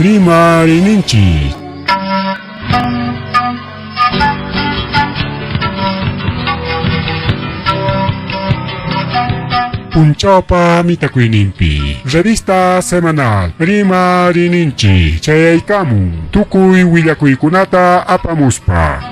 Rimarininchis. Punchawpa mitakuynimpi revista semanal Rimarininchi chayaykamun tukuy willakuykunata apamuspa.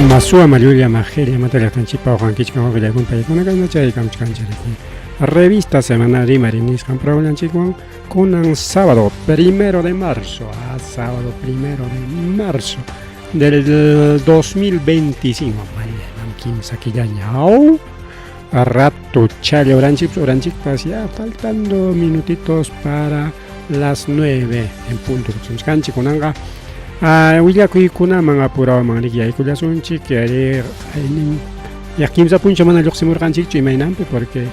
Masua Mariulia Majeria Materia Tanchipa Juanquichka Juanquilla Gumpaycuna Chay Camchcanchereki. Revista semanal Rimarinis Campraulanchikwan Kunan sábado 1 de marzo. Sábado 1 de marzo del 2025. Mañana Kimsa Killañao. A rato Chale Oranchik ya faltando minutitos para las 9 en punto. Canchi Kunanga. Willakuykuna mga apurado mga ligyaykullasunchik yakimsa puncha mana lluqsimurqanchik imaynanpi porque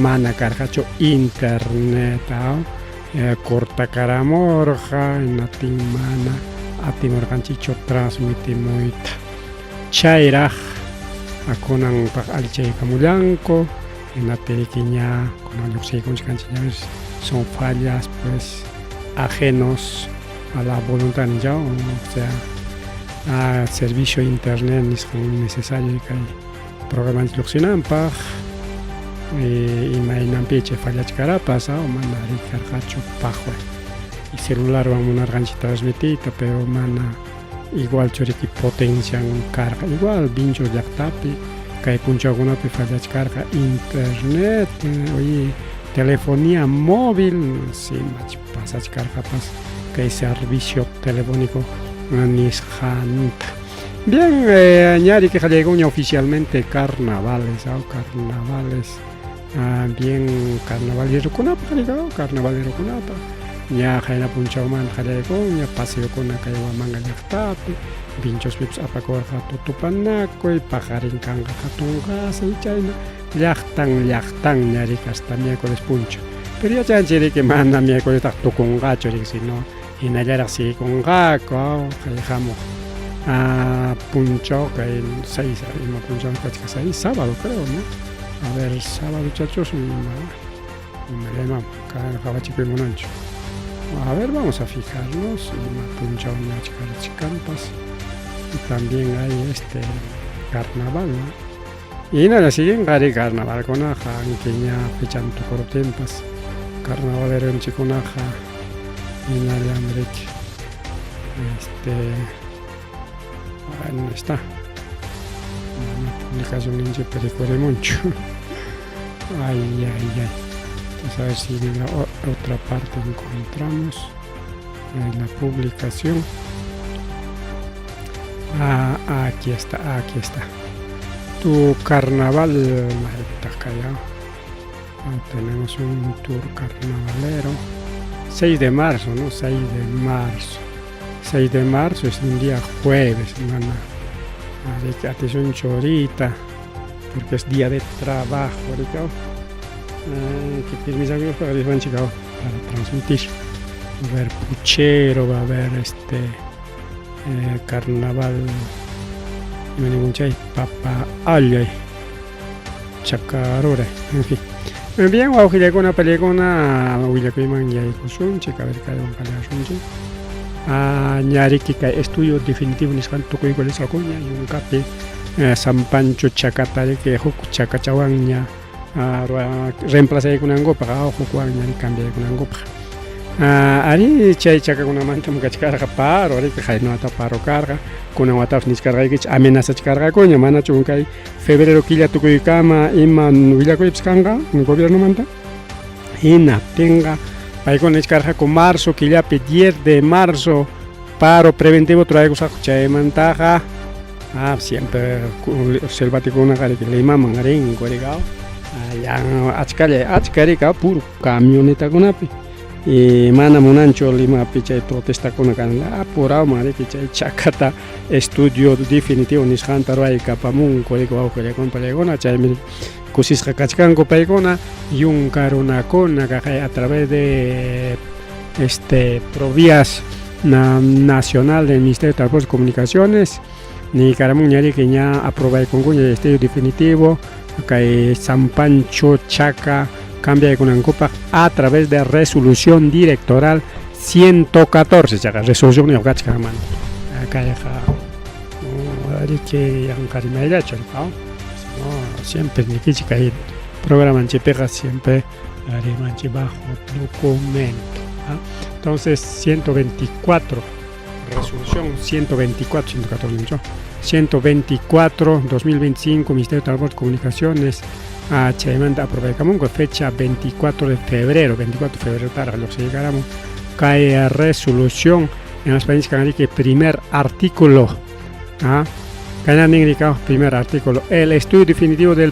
mana karqachu internet cortakaramurqa inatin mana atimurqanchikchu transmitimuyta chayraq kunanpaq allichaykamullanku inatirikiña kunan lluqsiykunchkanchik son fallas pues ajenos a la voluntad ya, o sea, a servicio de internet necesario que programas luxinampa y mainampiche fallach carapas o mandar cargacho pajo y celular vamos a ganchi transmitita pero mana igual choriki potencia carga igual bincho yaktapi que puncha alguna pe fallach carga internet oye telefonía móvil sí mach pasach carga pas que hay servicio telefónico Nishan. Bien, añade que llegó oficialmente carnavales, bien carnaval de Rukunapa, carnaval de Rukunapa. Ya jaina punchauman llegó, ya paseo con la calle manga yaktapi, pinchos pips apacor jato tupanaco y pajarin kanga jatungas y china, yachtan, ñaricas también con puncho. Pero ya chanchiri que manda miércoles tacto con gacho, si no. Y Nayara sigue con Gaco, dejamos a Puncho, que el 6, mismo Puncho, que es sábado, creo, ¿no? A ver, sábado, muchachos, me llamamos, cada chico y monancho. A ver, vamos a fijarnos, y Puncho, una chica campas, y también hay carnaval, ¿no? Y nada, siguen Gary carnaval con aja, aunque ya fechan tu cortempas, carnaval en chiconaja. En Alambrech bueno está una publicación en Pericore mucho ay entonces a ver si en la otra parte encontramos la publicación aquí está tu carnaval está callado tenemos un tour carnavalero 6 de marzo, ¿no? 6 de marzo es un día jueves, hermana. Atención chorita, porque es día de trabajo, ¿verdad? Que tiene mis amigos para transmitir. Va a haber puchero, va a haber carnaval, papa alya, chacarora, en fin. Bien, Guajira con una película, Guajira con una chica, a ver qué hay un calasunchi. Ñarikika estudio definitivo ni san toko igual esa coña y un cape San Pancho Chacatare que Hoku Chacachawaña reemplaza con angopa, Hokuaña y cambia con angopa. Ari chay chaca con una mancha mucha carga paro, ari que hay no ataparo carga, con una wataf ni carga que amenaza carga coña, mana chunkai febrero quilla tu cama y man villa coipskanga, un gobierno manta. Y na tenga ahí con carga con marzo, quilla 10 de marzo, paro preventivo traigo sa chay mantaja. Siempre selvático una cara que le maman arengo corregado. Ya achkare puro camioneta con api. Y mana monancho lima picha protesta con la apurado mare que chay chacata estudio definitivo nishanta rai kapamun corrego con palegona chay kusis kachkango paigona y un carona con a través de Provías nacional del Ministerio de Transportes y Comunicaciones, ni Caramuñari que ya aprobó con cuña de estudio definitivo, que San Pancho Chaca cambia de Conancopa a través de resolución directoral 114, chaca, resolución de Ocachca, mano. Acá ya, que ya un carimaira, siempre ni que chica ahí, programa pega siempre, manche bajo documento. Entonces 124, resolución 124 2025, Ministerio de Transportes y Comunicaciones, Chaimanda aprobó fecha 24 de febrero, tarde, lo que llegáramos, cae resolución en las países canarios que primer artículo, primer artículo, el estudio definitivo del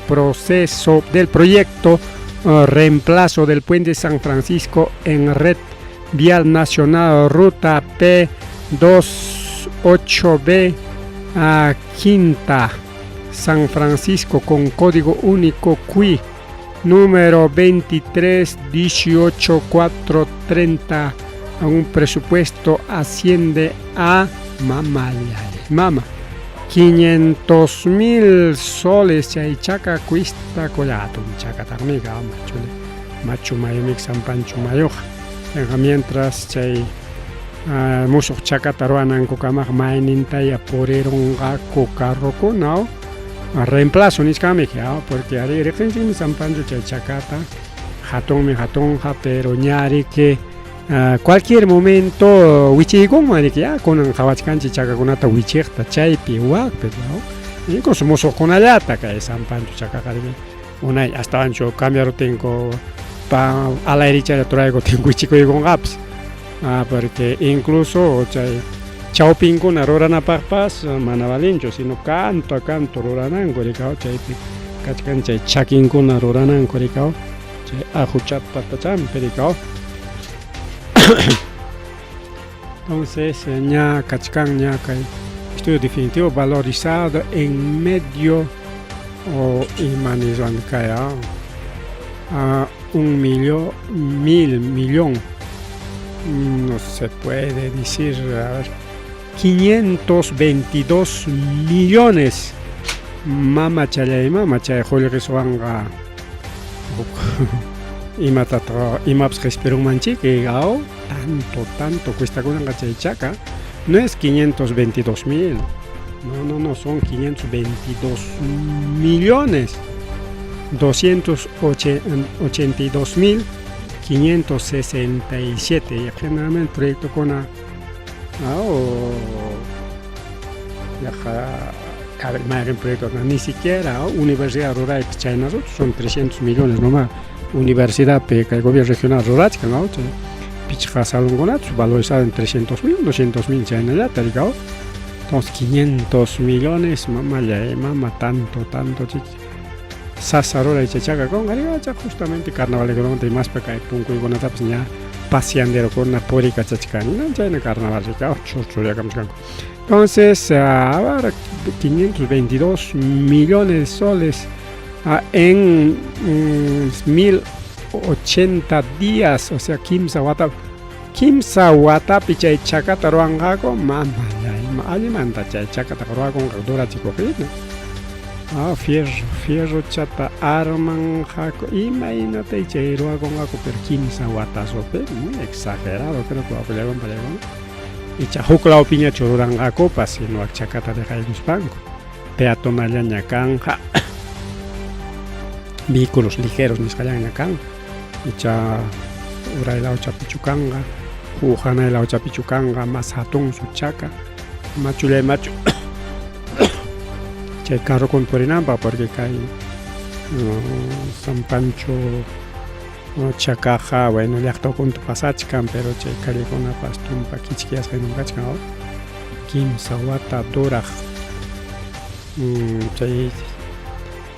proyecto reemplazo del puente San Francisco en red vial nacional ruta P28B a Quinta San Francisco con código único QUI número 2318430, a un presupuesto asciende a 500,000 soles. Chaca cuesta colato chaca tarmiga macho mayomix San Pancho mayoja. Mientras chay musok chaca taruanan kokamag maininta ya poreronga kokarro konao reemplazo niskamik ya, porque ari regensin San Pancho chay chacata jatonja, pero ñari que cualquier momento wichikon mari que ya con jawachkanchi chaca kunata wichekta chaypi wakpe no incluso musok konallata kay San Pancho chaca karimi unay hasta ancho cambiar tengo a la derecha le traigo tengo chico y con apps, porque incluso chao pingo na rorana parpas manavalincho sino canto roranan coricao chay kachkan chay chakin con na roranan coricao chay ajuchat patacham pericao. Entonces ya kachkan ya kay estudio definitivo valorizado en medio o imanizan kaya millón, no se puede decir, 522 millones. Mama chay julio que suanga imaps respiro manchi que gao tanto cuesta con la chaca, no es 522,000, no son 522 millones. 282,567 y generalmente el proyecto con el proyecto ni siquiera Universidad Rural de China son 300 millones nomás. Universidad que el gobierno regional rural pichja salongonat valorizado en 300,000, 200,000 China ya te digo. Entonces 500 millones mamá tanto Sasarora y Chachaca con Arigacha, justamente carnaval económico y más peca y punco y buena tapia paseandero con una porica chachcani, no ya en carnaval de cao, chorchoria camscanco. Entonces, ahora 522 millones de soles en 1080 días, o sea, Kimsa Watap y Chachacata Ruangaco, mamá, alimenta Chachacata Ruangaco con dura chico. Fierro chata arman jaco, imagínate cheiroa con aco per 15 guatasope, muy exagerado creo que va a pelear. Y chajuco la opinión choruranga copa, sino a chacata de Jairus Banco, peatonal ñacanja, vehículos ligeros ni ñacán, y cha uraila o chapichucanga, jujana la o chapichucanga, más jatón su chaca, machule macho. Chay carro con Porinamba porque cae San Pancho Chacaja, bueno, le acto con tu pasachcan, pero chay cari con la pastumpa kichkias que nunca chkan Kim Sawata Doraj chay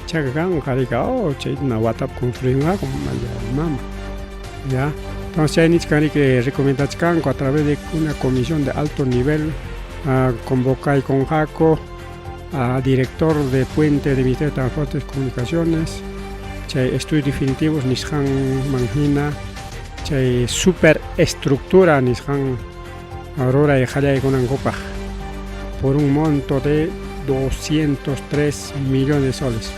Chakagan Karika, chay na WhatsApp con fringa con mama. Ya, entonces hay nichkari que recomendachkan a través de una comisión de alto nivel convoca y con Jaco director de puente de Ministerio de Transportes y Comunicaciones, estudios definitivos Nishan Manjina, chay superestructura nisqan ruray qallaykunankupaq por un monto de 203 millones de soles.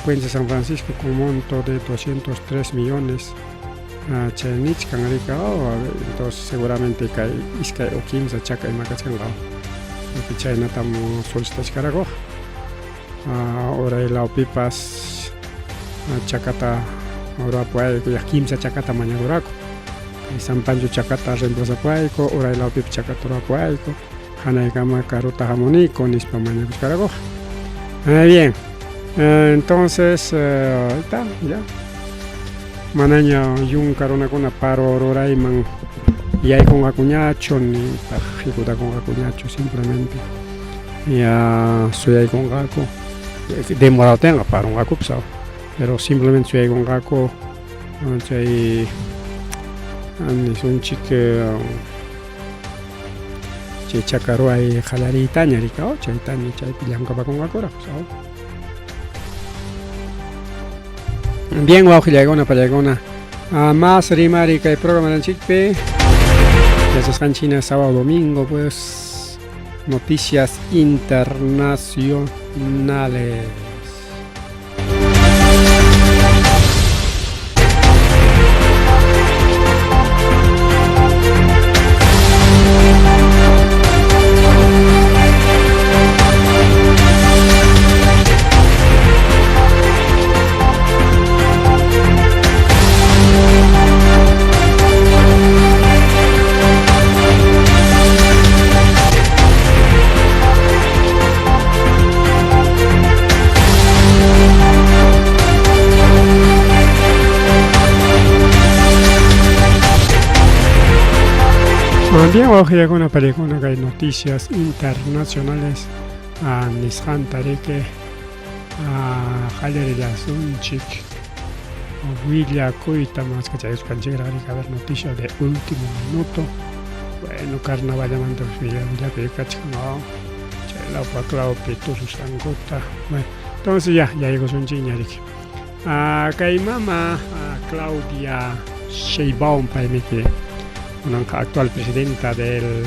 Puente San Francisco con un monto de 203 millones. Chay nichkan rika, entonces seguramente kay iskay o kimsa chakay makachkanqa. Porque chaynatam solicitashkaraqku. Oray lawpipas chakata ruwapuayku yak kimsa chakata mañakuraku. San Pancho chakata reemplazapuayku, oray lawpipas chakata ruwapuayku. Hanaykama karuta hamuniko nispa mañakushkaraqku. Bien. Entonces, está, ya. Manaña yunka runakuna paro rurayman yaykunqakuñachu ni hikutakunqakuñachu simplemente ya suyaykunqaku demorado tenga parunqakupas pero simplemente suyaykunqaku chay nisunchik chay chaka ruray qalariytaña rika chaytaña chaypi llamkapakunqakuraqpas. Bien, wawqillaykuna pallaykuna más rimari kay programanchikpi China sábado domingo pues noticias internacionales. Bien, wawqillaykuna pallaykuna kay noticias internacionales nisqan tariki qallarillasunchik willakuyta maskachayusqanchikraq a ver noticias de último minuto. Bueno, carnavallamanta willakuykachikan chaylawpa clawpi tusushqankuta. Bueno, entonces ya llegósunchik ñariki. Kay mama Claudia Sheinbaum paymiki una actual presidenta del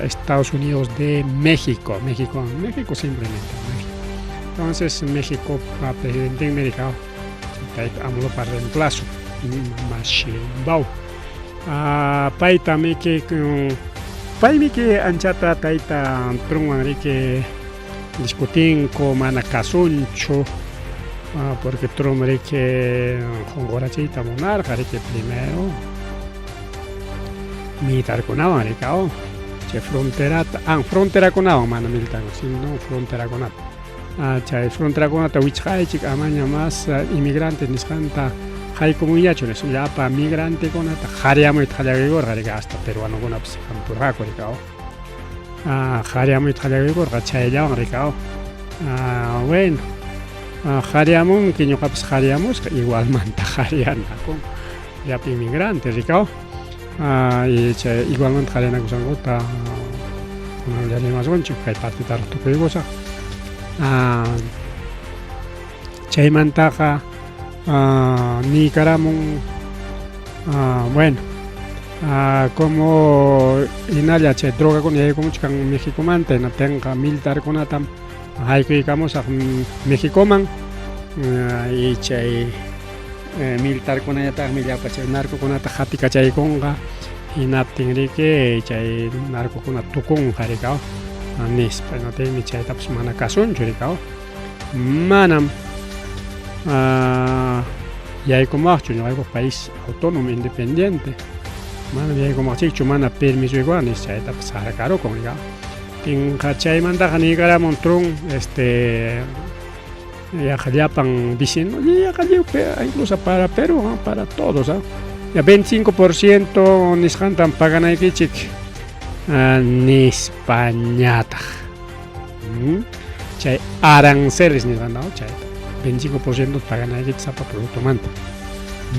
Estados Unidos de México simplemente. Entonces México presidente en América AMLO para reemplazo Sheinbaum. Paymiki anchata taita trunwanriki discutin ko mana kasunchu porque trunwanriki hongorachita monarca riki primero militar kunawan rikao che frontera kunawan mana militar sino frontera kunata chay frontera kunata wichqaychik amaña más inmigrantes nisqanta haykumunllachu llapa migrante kunata qharyamuyta qallakuykurqa rika hasta peruanokunapas hampurqaku rikao qharyamuyta qallakuykurqa chayllawan rikao bueno qharyamunki ñuqapas qharyamusqa igualmanta qharyanaku llapa inmigrante rikao. Y igualmente qharyanakusankuta llarimasqunchik kay partita tukuykusaq chaymantaqa Nicaragua bueno como hinalla chay drogakuna yaykumunchik México-manta hinatinqa militarkunatam haykuykamusaq Méxicoman y chay militarkunallataqmi llapa chay narcokunata qatikachaykunqa hinatinriki chay narcokuna tukunqa rikao nispa hinatinmi chaytapas mana kasunchu rikao manam yaykumaqchu ñuqayku país autónomo independiente manam yaykumaqchikchu mana permisuykuqa nis chaytapas sarakarukun rikao tinqa chaymantaqa Nicaragua trun llapan vecino incluso para Perú para todos ya 25% nisqantam paganaykichik nispañataq chay aranceles nisqanta chay 25% paganaykichik sapa productomanta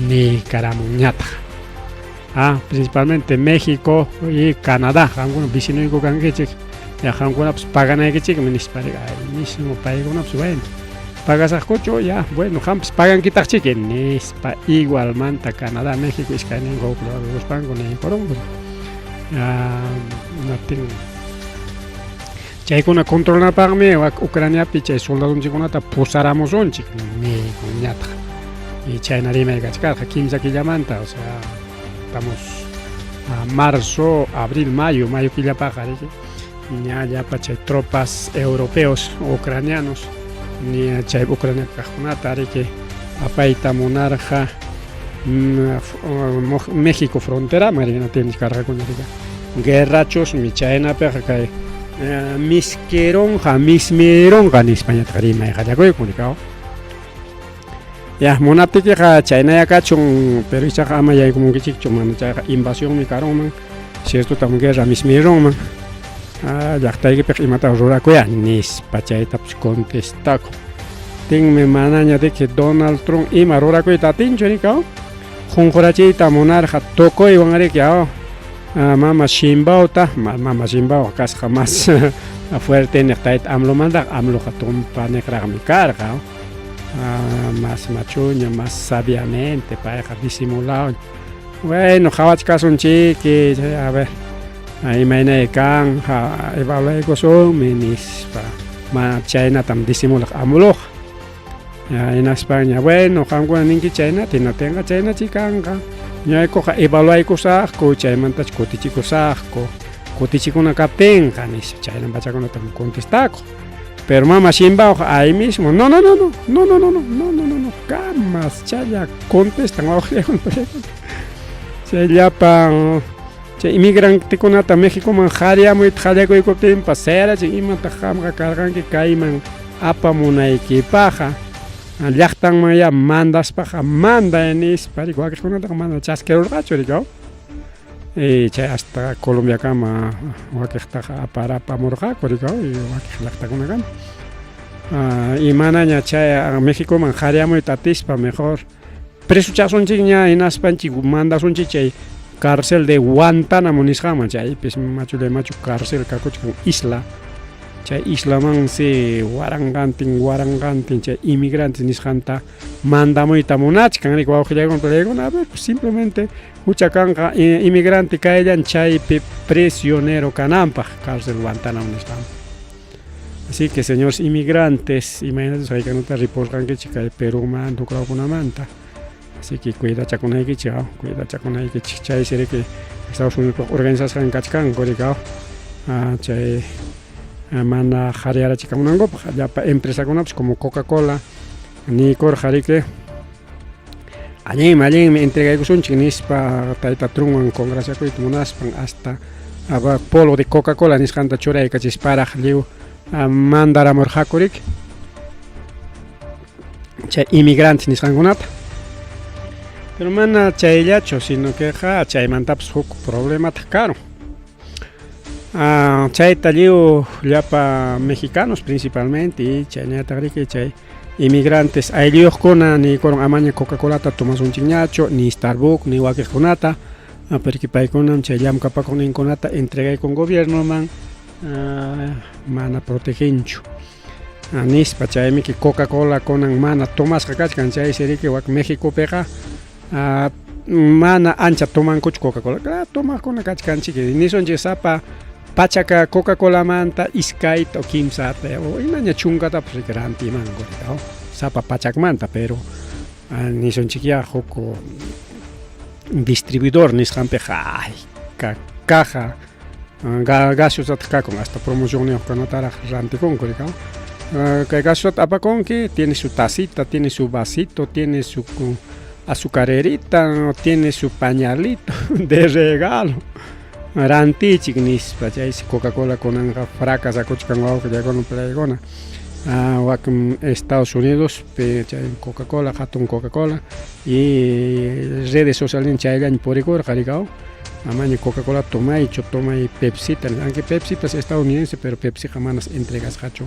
Nicaragua principalmente México y Canadá qamkuna vecinuyku kankichik ya qamkunapas paganaykichikmi nisparika mismo paykunapas bueno pagasaqkuchu ya bueno hampas pagan kitaqchiki nispa igual manta Canadá México iskaynin hukllawaruspanku ninkurunku nothing chaykuna controlanapaqmi Ucraniapi chay soldadunchikkunata pusaramusunchik niyku ñataq y chayna rimaykachkarqa kimsa killamanta o sea estamos a marzo, abril, mayo killapaqa riki ña llapa chay tropas europeos ucranianos ni chay Ucrania kaqkunata riki apayta munarqa México fronteraman rikna tiniskarqakuna rika guerrachos mi chaynapiqa kay mismironqa nispañataqa rimayqallakuyku rika ya munaptikiqa chaynaya kachun pero ichaqa ama yaykumunkichikchu mana chayqa invasionmi karunman ciertotam guerra mismironman llaqtaykipiqa imataqa rurakuya nispa chaytapish contestaku tinmi manaña de que Donald Trump ima rurakuyta atinchu rika qunqurachiyta munarqa tukuywan riki mama Shimbauta kasqa mas fuerte niqtayta AMLOmanta AMLOqa tumpa niqraqmi karqa más machuña, más sabiamente payqa disimulado bueno qhawachkasunchiki a ver imaynay kan evaluaykusunmi nispa chaynatam disimulaq AMLOqa hinaspaña bueno qankuna ninki chaynata hinatinqa chaynachi kanqa ñaykuqa evaluaykusaqku chaymantachi kutichikusaqku kutichikuna kaptinqa nispa chaynan pachakunatam contestaku pero mama Shimbauqa ahí mismo no camas chaya contestan chayllapan chay inmigrantekunata Méxicoman haryakuykutinpas serachi imata qamqa karqanki kayman apamunaykipaqa llaqtanman ya mandaspaqa manda nispa rika wakiqkunataqa mana chaskirurqachu rika chay hasta Colombiakama wakiqtaqa aparapamurqaku rika wakiq llaqtakunakama y manaña chay Méxicoman haryamuyta atispa mejor presuchasunchik ña hinaspanchik mandasunchik chay cárcel de Guantánamo nisqaman chaypis machu cárcel kakuchik isla chay islaman si warangantin chay inmigrantes nisqanta mandamuyta munachkan rika wawqillaykuna a ver pues simplemente huchakanqa inmigrante kayllan chaypi prisionero kananpaq cárcel Guantánamo nisqaman así que señores inmigrantes imagínate haykanata ripursqankichik kay Peruman tukrawkunamanta así que cuidachakunaykichik chay siriki Estados Unidos organización kachkanku rika chay mana haryarachikamunankupak llapa empresakunapish como Coca-Cola nikurqa riki allinmi entregaykusunchik nispa tayta Trumpwan congraciakuyta munaspan hasta polo de Coca-Cola nisqanta churaykachisparaq lliw mandaramurqaku riki chay inmigrantes nisqankunata pero mana chayllachu sino que chaymantapish huk problemata karun chayta lliw llapa mexicanos principalmente y chayñataq riki chay inmigrantes aylluyuqkuna nikurun amaña Coca-Colata tomasunchikñachu ni Starbucks ni wakiqkunata porque paykunam chay llamkapakuq ninkunata entregaykun gobiernoman mana proteginchu nispa chaymi que Coca-Cola kunan mana tomasqa kachkan chay siriki wak Mexicopiqa mana ancha tomankuchu Coca-Cola tomaqkuna kachkanchik nisunchik sapa pachaka Coca-Cola manta iskayta o kimsata o imaña chunkatapish rikirantimanku rika sapa pachakmanta pero nisunchik ya huk distribuidor nisqanpiqa caja gaseosata kakun hasta promocionniuqkunataraq rantikunku rika kay gaseosata apakunki tiene su tacita tiene su vasito tiene su azucarerita tiene su pañalito de regalo rantichik nispa chay Coca-Cola kunanqa fracasakuchkan wawqillaykuna palaykuna wak Estados Unidos chay Coca-Cola hatun Coca-Cola y redes sociales chayllaña purikurqa rika amaña Coca-Cola tomay Pepsita aunque Pepsi pues estadounidense pero Pepsi manas entregasqachu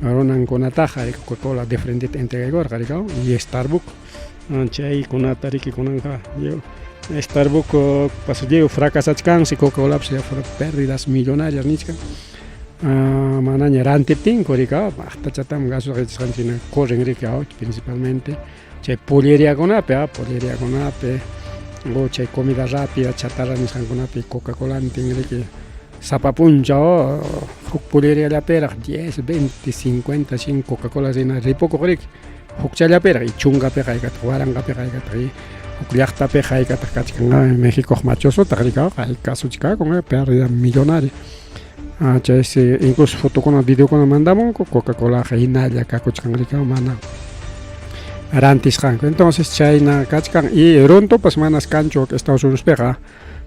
runankunataqa rika Coca-Cola de frente entregaykurqa rika y Starbucks chaykunata riki kunanqa Starbucks pues fracasachkansi Coca-Cola pérdidas millonarias nisqa manaña rantiptinko rika hasta chatam gasos qhechqanchina corren rika principalmente chay poleriakunapi o chay comida rápida chatarra nisqankunapi Coca-Cola riki sapa puncha huk poleriallaperaq 10, 20, 50, 100 Coca-Cola sina ripukuq riki huk chayllaperaq y chunkapi hayk'ataq waranqapi hayk'ataq y huk llaqtapi hayk'ataq kachkanqa México machosotaq rika kasuchikakun pérdida millonaria. Incluso fotokuna videokuna mandamunku Coca-Cola hinalla kakuchkanrika mana rantisqanku. Entonces chayna kachkan y ronto pues manas kanchu Estados Unidos peqa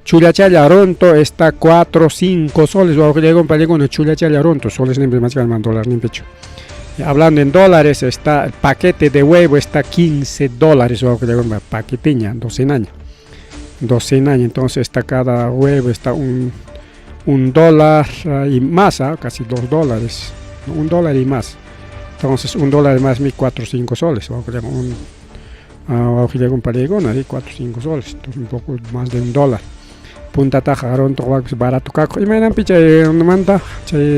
chulachalla ronto está 4, 5 soles wawqillaywan pallikuna chulachalla ronto soles nimpi machkan dólar nimpichu. Hablando en dólares, está el paquete de huevo está $15 wawqillaywan paquetiña docena, entonces está cada huevo está $1 y más, casi $2, $1 y más. Entonces $1 más 4 o 5 soles. Un paligón ahí 4 o 5 soles, entonces un poco más de $1. Punta taja ronto barato caco. Y me dan picha manda,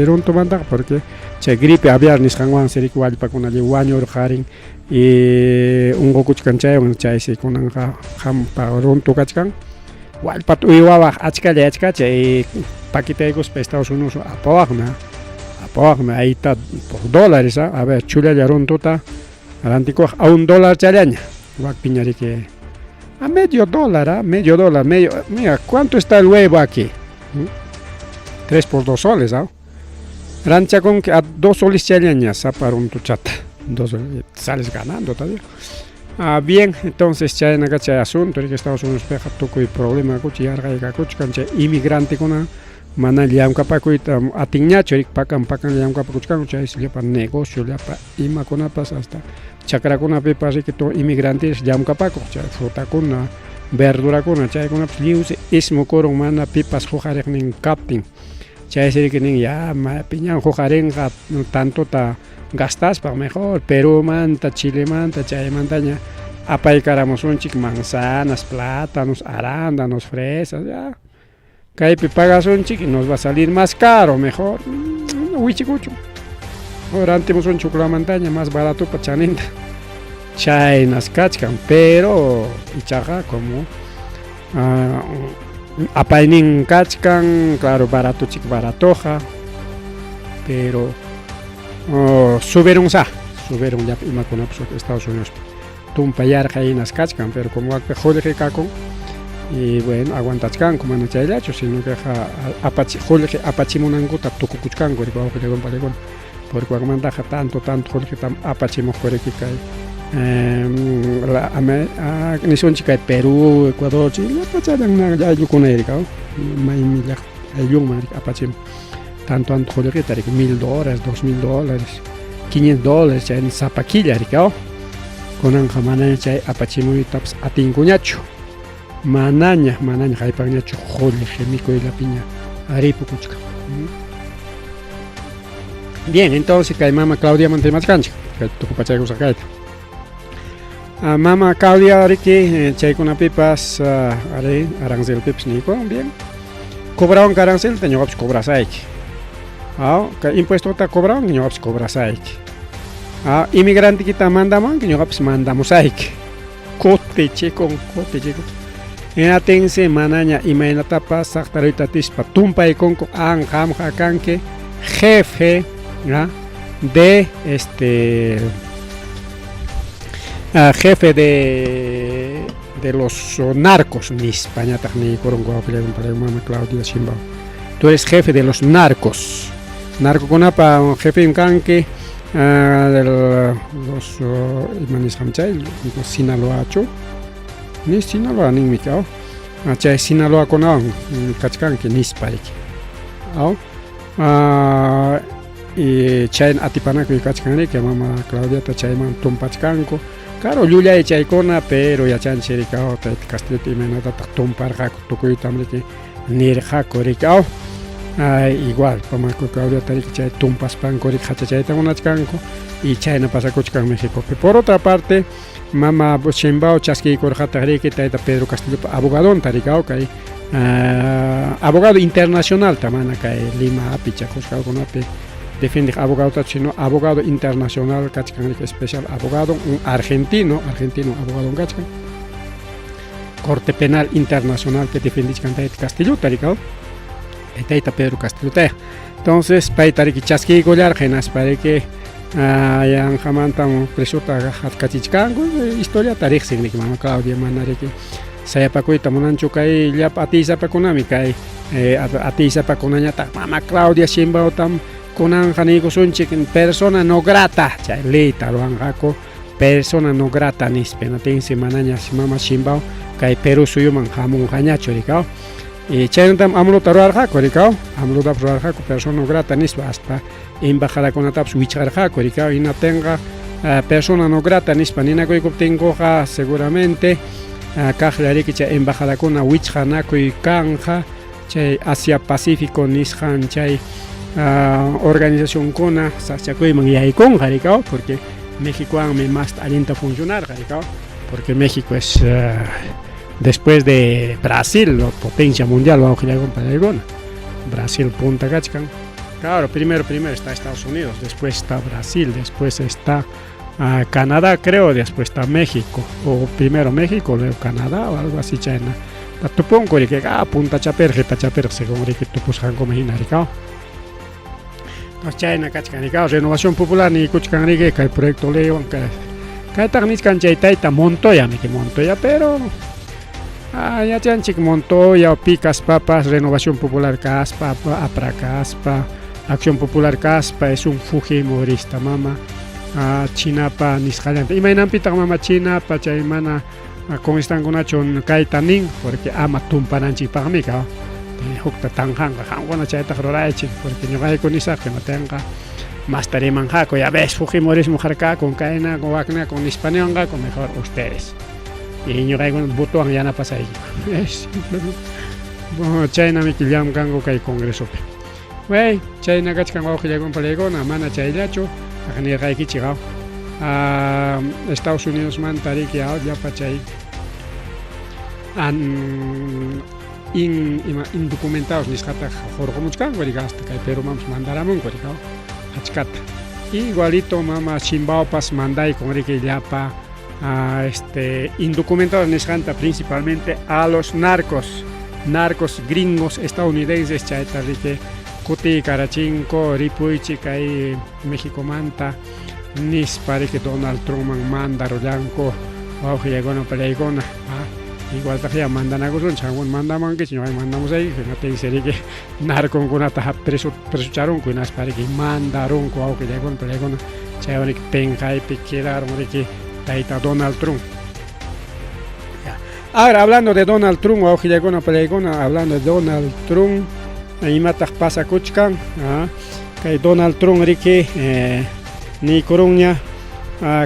ronto manda porque gripe aviar ni sangwan serik wal pa kuna liwanyo haring y un gokuch kanchay un chay se kunan ham pa ronto kachkan. Wal pat uiwa achka chay paquetegos para Estados Unidos apawagna ahí está por dólares, a ver chula ya rontota arantico a $1 chalaña wak piñari que a medio dólar, mira cuánto está el huevo aquí 3 por 2 soles, rancha con que a 2 soles chalañas para un tuchata 2 soles, sales ganando todavía. Bien, entonces chayna chay asunto que Estados Unidos peja toco y problema cuchillarga y cacuchcan inmigrante con mana llamkapakuita atiñacho rik pakan llamkapakuchkan chay para negocio para imakunapas hasta chakrakunapi que to inmigrantes llamkapaku chay frutakuna verdurakuna chaykunapas lius ismo koron mana pipas hujarek nin captin chay que nin ya piñan hujarenga tanto ta gastas para mejor Perú manta, Chile manta, chay mantaña apay karamusunchik manzanas, plátanos, arándanos, fresas, ya. Kaypi pagas un chiqui nos va a salir más caro, mejor. Huichicucho. Ahora antes un chocolate montaña más barato para chaninta. Chaynas kachkan, pero ichaja como apainin kachkan, claro, barato chic baratoja, pero subieron ya imakunap Estados Unidos. Tumpayar jainas kachkan, pero como jode kakon y bueno aguantachkan como no chaylacho sino que apachi jolje apachimunanguta tukukuchkan gori bajo de gompalegón porque aguantaja tanto jolje tam apachimo joreki kai la ni son chica de Perú, Ecuador, Chile, apachadan na ya yukunerica mai milla ayung mar apachim tanto jolje tarik $1,000, $2,000, $500 en zapaquilla ricao con anjamana chay apachimo taps atinguñacho manaña jaipañacho jolje mico y la piña aripukuchka. Bien, entonces que mama Claudia Montemas cancha que tu pachaco sacaita mama Claudia riki chay con pipas are arancel pips ni con bien cobraron arancel teño ops cobra saiki que impuesto ta cobraron teño ops cobra saiki inmigrante kita mandaman teño ops mandamos saiki cote checo en atense manaña imainatapa saktarita tispa tumpa y conco anjam jacanque jefe de jefe de los narcos ni España ni corongo para mama Claudia Shimbao. Tú eres jefe de los narcos conapa jefe en canque de los imanis hamchay Sinaloacho ni Sinaloa ni mikao chay Sinaloa con kachkanque ni Spaik y chay atipana que kachkanque que mama Claudia ta chayman tumpachkanko claro llulla chaykona pero ya chan cherikao ta castillo imenata tumpar jaco tukuy tamliki nir jaco rikao igual como Claudia tarik chay tumpas pan korik hacha chayta unachkanko y chayna pasa kochkan México. Por otra parte mama Shimbao chaski korjata riki taita Pedro Castillo abogadón tarikao kay abogado internacional tamana kay Lima api chaqusqa kunapi defiende abogado chino abogado internacional kachkan especial abogado un argentino abogado kachkan Corte Penal Internacional que defiende Castillo tarikao Etaita Pedro Castillo entonces paitariki chasqui gollar genas para que yang jamantam presota hatkachichkan historia tarikh signik mama Claudia manariki saya pakuita monancho kay llap atisa pakunami kay atisa pakunanyata mama Claudia Sheinbaum tam kunan janigo sunchik persona no grata chay leita ruangako persona no grata nispena tense manaña mama Sheinbaum kay Perú suyuman hamun hañacho rikao y chayntam amlo taruarjako rikao amlo taruarjako persona no grata nispa hasta embajada kunatap switcharjako rikao y no tenga persona no grata nispa nina koy tengo seguramente kajlariki chay embajada kuna wichhanako y kanja chay Asia Pacífico nishan chay organización kuna sachakoy man yaykon jarikao porque México me más alienta a funcionar jarikao porque México es después de Brasil la potencia mundial vamos a con Paragon Brasil punta kachkan claro primero está Estados Unidos después está Brasil después está Canadá creo después está México o primero México luego Canadá o algo así China tapon ko que punta chaper según que tú pushan como hinarikao China kachkan renovación popular ni kuchkan que el proyecto León kay takniskan chay tayta Montoya pero ya chanchik Montoya Picas Papas Renovación Popular Caspa APRA Caspa Acción Popular Caspa es un fujimorista mama Chinapa nisjalante imaynanpita mama Chinapa chay mana con están kunachon kaytanin porque ama tumpananchik pagmika hukta tanjanga hangona chayta roraychik porque ñuqayku nisaq que no tenga más tariman jaco ya ves fujimorismo jarka con caena con wagna con hispanionga con mejor ustedes y ñuqayku butuan yana pasay es bueno chayna mi killam kango kay congreso pe wey chayna kachkan wawqillaykun palaykuna mana chayllachu aqnirqayki chiqaw Estados Unidos man tariki llapa chay indocumentados nisqata jorqomuchkan hasta kay Perú mams mandaramun korikao achkata igualito mama Sheinbaupas manday con riki llapa indocumentados nisqanta principalmente a los narcos gringos estadounidenses chayta riki kuti karachinko ripuychi kay México manta nispari que Donald Trump manda rollanko wawqillaykuna palaykuna igual tajia mandanakusun changun mandaman que ñuqay mandamos ahí que no penseri que narconkunata presucharunku naspari que mandarunku wawqillaykuna palaykuna chaywaniki penjaypi quedaron riki tayta Donald Trump ahora hablando de Donald Trump wawqillaykuna palaykuna hablando de Donald Trump imataq pasakuchkan kay Donald Trump riki ni kurunña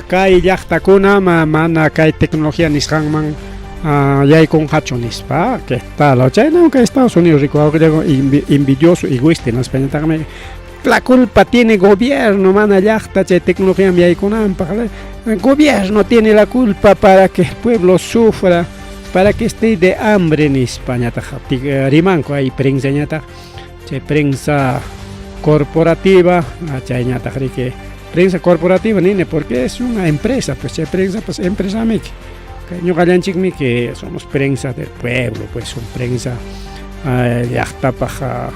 kay llaqtakuna mana kay tecnología nisqanman yaykun hachu nispa que tal chayna que Estados Unidos rico envidioso egoísta en España también la culpa tiene gobierno mana llaqta chay tecnología yaykunanpaq el gobierno tiene la culpa para que el pueblo sufra para que esté de hambre en España rimanko hay prensa ñata chay prensa corporativa chayñata riki prensa corporativa nene porque es una empresa pues chay prensa pues empresa miki ñuqallanchikmi que somos prensa del pueblo pues son prensa llaqtapaq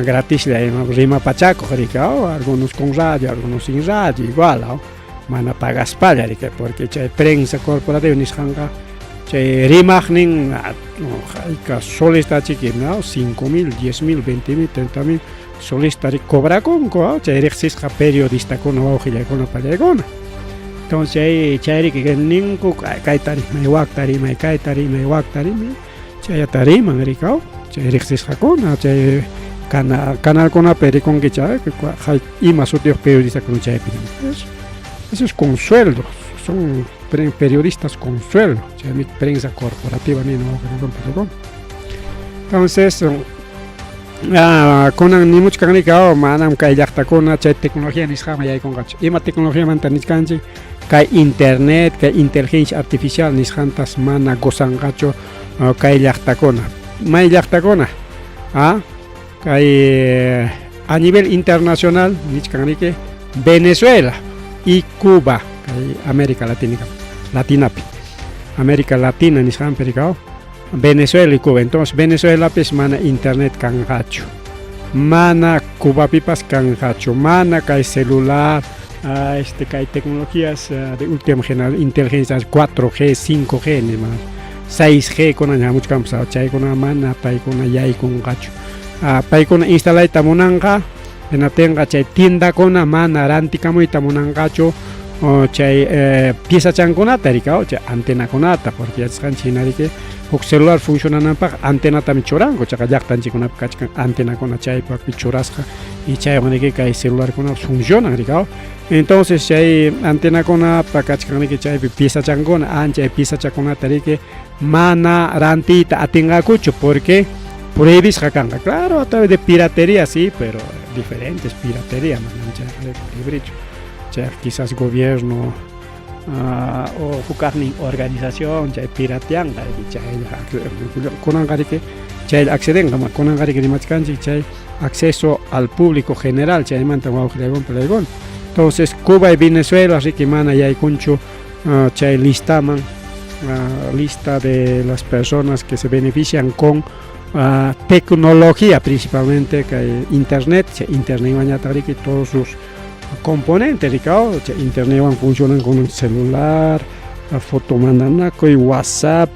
gratis rima pachaco rikao algunos con radio algunos sin radio igual mana pagaspalla rika porque chay prensa corporativa nisqanqa chay rimaqnin solista chiquim 5,000, 10,000, 20,000, 30,000 solista cobraconco chay riqsisqa periodistakuna wawqillaykuna pallaykuna entonces chay que ninku kay tarimay waqtarimay chay tariman rikao chay riqsisqakuna chay canalkuna perikonki chay ima sutiuq periodistakuna chaypi eso es con sueldo son periodistas con sueldo chay prensa corporativa ni no entonces kunan nimuchkan rikao manam kay llaqtakuna chay tecnología nisqama yaykunqachu ima tecnología manta nisqanchik kay internet kay inteligencia artificial nisqantas mana gozanqachu kay llaqtakuna may llaqtakuna kay a nivel internacional nichkanriki Venezuela y Cuba kay América Latinapi América Latina nisqanpi rikao Venezuela y Cuba. Entonces Venezuela pues mana internet kanqachu, mana Cuba pipas kanqachu, mana kay celular kay tecnologías de última generación, inteligencias 4G, 5G ni más 6G kuna ñamuchkanpas chaykuna mana paykuna yaykunqachu. Paykuna instalayta munanqa enatenqa chay tiendakuna mana rantikamuyta munanqachu chay piezachankunata rikao chay antenakunata, porque yachasqanchik hinariki huk celular funcionananpaq antenatami churanku, chayqa llaqtanchikkunapi kachkan antenakuna chaypaqpi churasqa y chaywaniki kay celularkuna funcionan rikao. Entonces chay antenakunapa kachkanriki chaypi piezachankuna ancha piezachakunata riki mana rantita atingakuchu, porque prohibisqa kanqa, claro, a través de piratería sí, pero diferentes piratería manancha libricho. Quizás gobierno o hukaqnin organización chay pirateanqa kunanqariki chay accedenqa kunanqariki rimachkanchik chay acceso al público general chaymanta wawqillaykunpalaykuna. Entonces Cuba y Venezuela riki mana yaykunchu chay listaman lista de las personas que se benefician con tecnología, principalmente que internet wañata riki todos sus componentes rikao, internet funcionan con un celular, fotomandanaco y WhatsApp,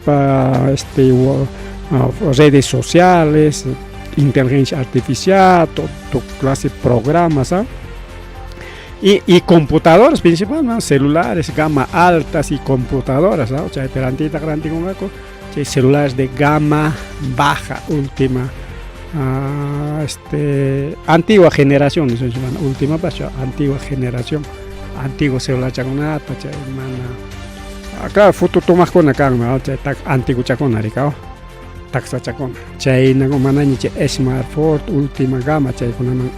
redes sociales, inteligencia artificial, todo clase de programas, y computadoras principalmente, celulares gama altas y computadoras, perantita grande con celulares de gama baja, última antigua generación, última paso, antigua generación, antiguo celular chakunata, mana acá foto tomas con acá, antiguo chakona rikao, taxa chakona, chay nago manani chay smartphone última gama, chay kunaman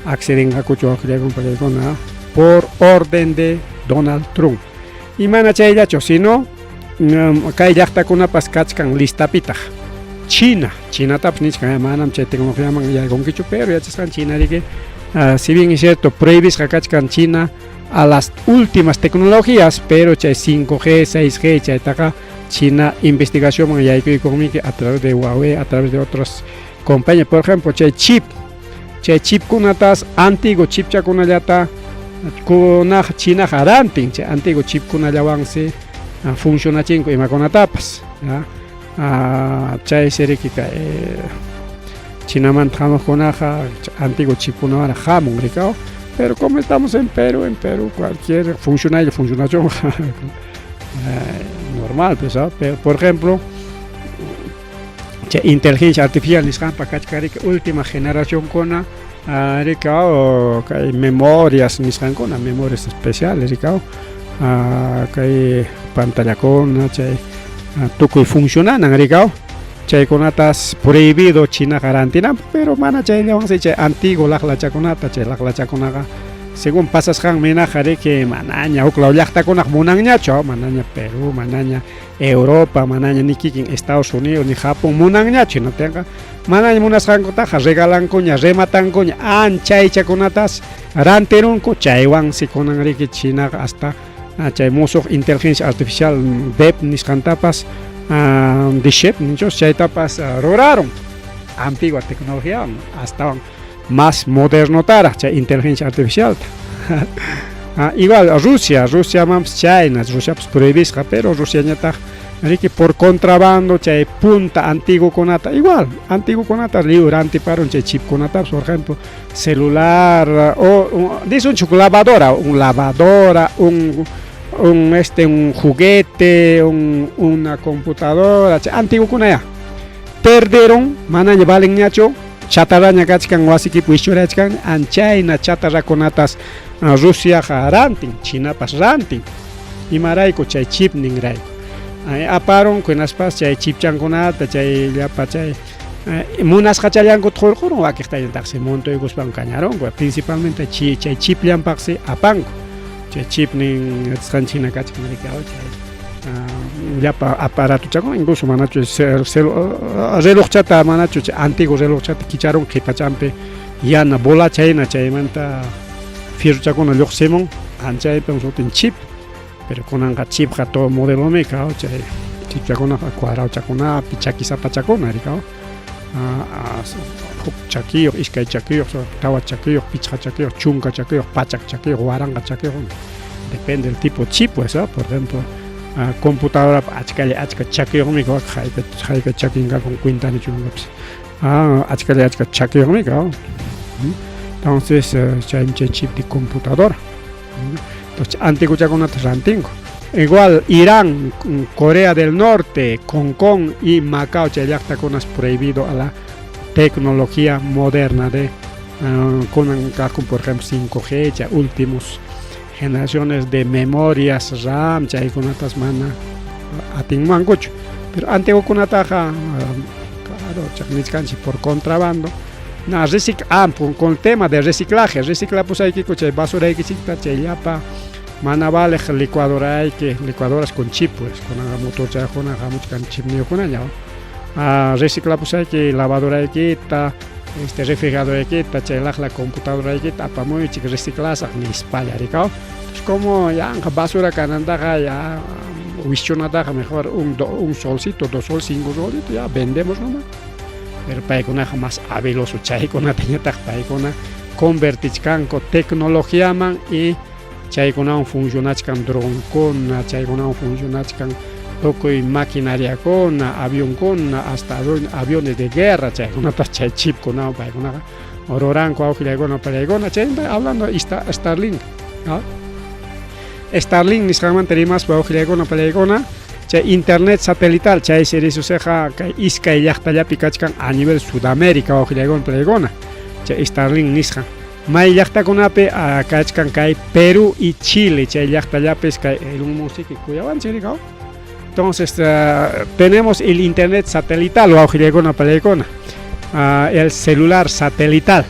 acceden a kucho por orden de Donald Trump. Y mana chay yacho, si no, kay llaqtakunapas kachkan listapita. China tapas nichkan manam chay tecnología man yaykunkichu, pero yachasqan China riki si bien es cierto prohibisqa kachkan China a las últimas tecnologías, pero chay 5G, 6G chaytaqa China investigación man yaykuykunmiki a través de Huawei, a través de otras compañías. Por ejemplo chay chip kunatas antiguo chip chakunallata kunaq China harantin, chay antiguo chip kunallawansi funcionachinku imakunatapas, chay seriki Chinamanta hamuqkunaqa antiguo chipkunawara hamun rikao, pero como estamos en Perú cualquier funcionación normal, pues, pero por ejemplo inteligencia artificial nisqanpa kachkarika última generación kuna rikao kay memorias nisqankuna, memorias especiales rikao kay pantallakuna chay tukuy funcionanan rikao, chaykunatas prohibido China garantina, pero mana chayllawansi chay antiguo laqlachakunata, chay laqlachakunaqa según pasasqan minaqa riki manaña uklaw llaqtakunaq munanñachu, manaña Perú, manaña Europa, manaña ni kikin Estados Unidos ni Japón munanñachu, notenqa manaña munasqankutaqa regalankuña, rematankuña anchaychakunatas rantirunku, chaywansi kunan riki Chinaqa hasta chay musuq inteligencia artificial DEP nisqantapas DSHEP nichos chaytapas lograron antigua tecnología hasta más moderno tara chay inteligencia artificial. Igual Rusia mams China, Rusia pues prohibisqa, pero Rusia ñataq riki por contrabando chay punta antiguo kunata, igual antiguo kunata liuranti paron chay chip kunata, por ejemplo celular o dice un lavadora, un juguete, una computadora, antiguo kunaya perdieron, manaña valen ñacho, chatarraña kachkan wasiki puichurachkan, anchayna chatarrakunatas Rusia rantin, Chinapas rantin, imarayku chay chip ningrayku aparon kunaspas chay chip chankunata chay llapa chay munasqa chayanku turqurun wakiqtañataqsi montoyguspan kañaron, principalmente chay chip llampaqsi apanku. Chay chip nin China kachkan rikao chay llapa aparato chakuna incluso manachu reloj chata manachu antiguo reloj chata kicharon qhipachanpi yana bola chayna chaymanta fierro chakuna lluqsimun anchaypi sutin chip pero kunanqa chipqa todo modelomi kaw chay chip chakunaqa cuadrado chakunapi chaki sapa chakuna rikaw huk chakiyuq iskay chakiyuq tawa chakiyuq pichqa chakiyuq chunka chakiyuq pachak chakiyuq waranqa chakiyuq depende del tipo de chip pues por ejemplo computadora achka chakiyuqmi kawak hayka chakinqa con cuintani chunqapis achka chakiyuqmi kaw entonces chay chip de computadora entonces antiguo chakunata rantinko igual Irán, Corea del Norte, Hong Kong y Macao chay llaqtakunas prohibido a la tecnología moderna de por ejemplo 5G ya últimos generaciones de memorias RAM chaykunatas mana atinmankuchu pero antiguo kunataqa claro chaqniskanchik por contrabando con el tema de reciclaje pues hay que chay basuraykichikta chay llapa mana vale licuadoras con chip pues con motor chayjuna hamuchkan chip niyukunaña reciclapus hay que lavadoraykitta refrigeradoraykitta chaylaqla computadoraykita apamuychik reciclasaq nispallarikaw pues como ya basura kanantaqa ya wischunataqa mejor un solcito, 2 sol, 5 solitos ya vendemos nomás pero paykunaqa más habiloso chaykunatañataq paykuna convertichkanku tecnologiaman y chaykunawan funcionachkan dronkuna chaykunawan funcionachkan tukuy maquinariakuna avionkuna hasta aviones de guerra chaykunatas chay chipkunawan paykunaqa ruranku awqillaykuna pallaykuna chayta hablando Starlink Starlink nisqanmanta rimaspa awqillaykuna pallaykuna chay internet satelital chay serviciosqa kay iskay llaqtallapi kachkan a nivel Sudamérica awqillaykuna pallaykuna chay Starlink nisqan may llaqtakunapi kachkan kay Perú y Chile chay llaqtallapis kay ilunmusiki kuyawanchik rikaw entonces tenemos el internet satelital awqillaykuna pallaykuna el celular satelital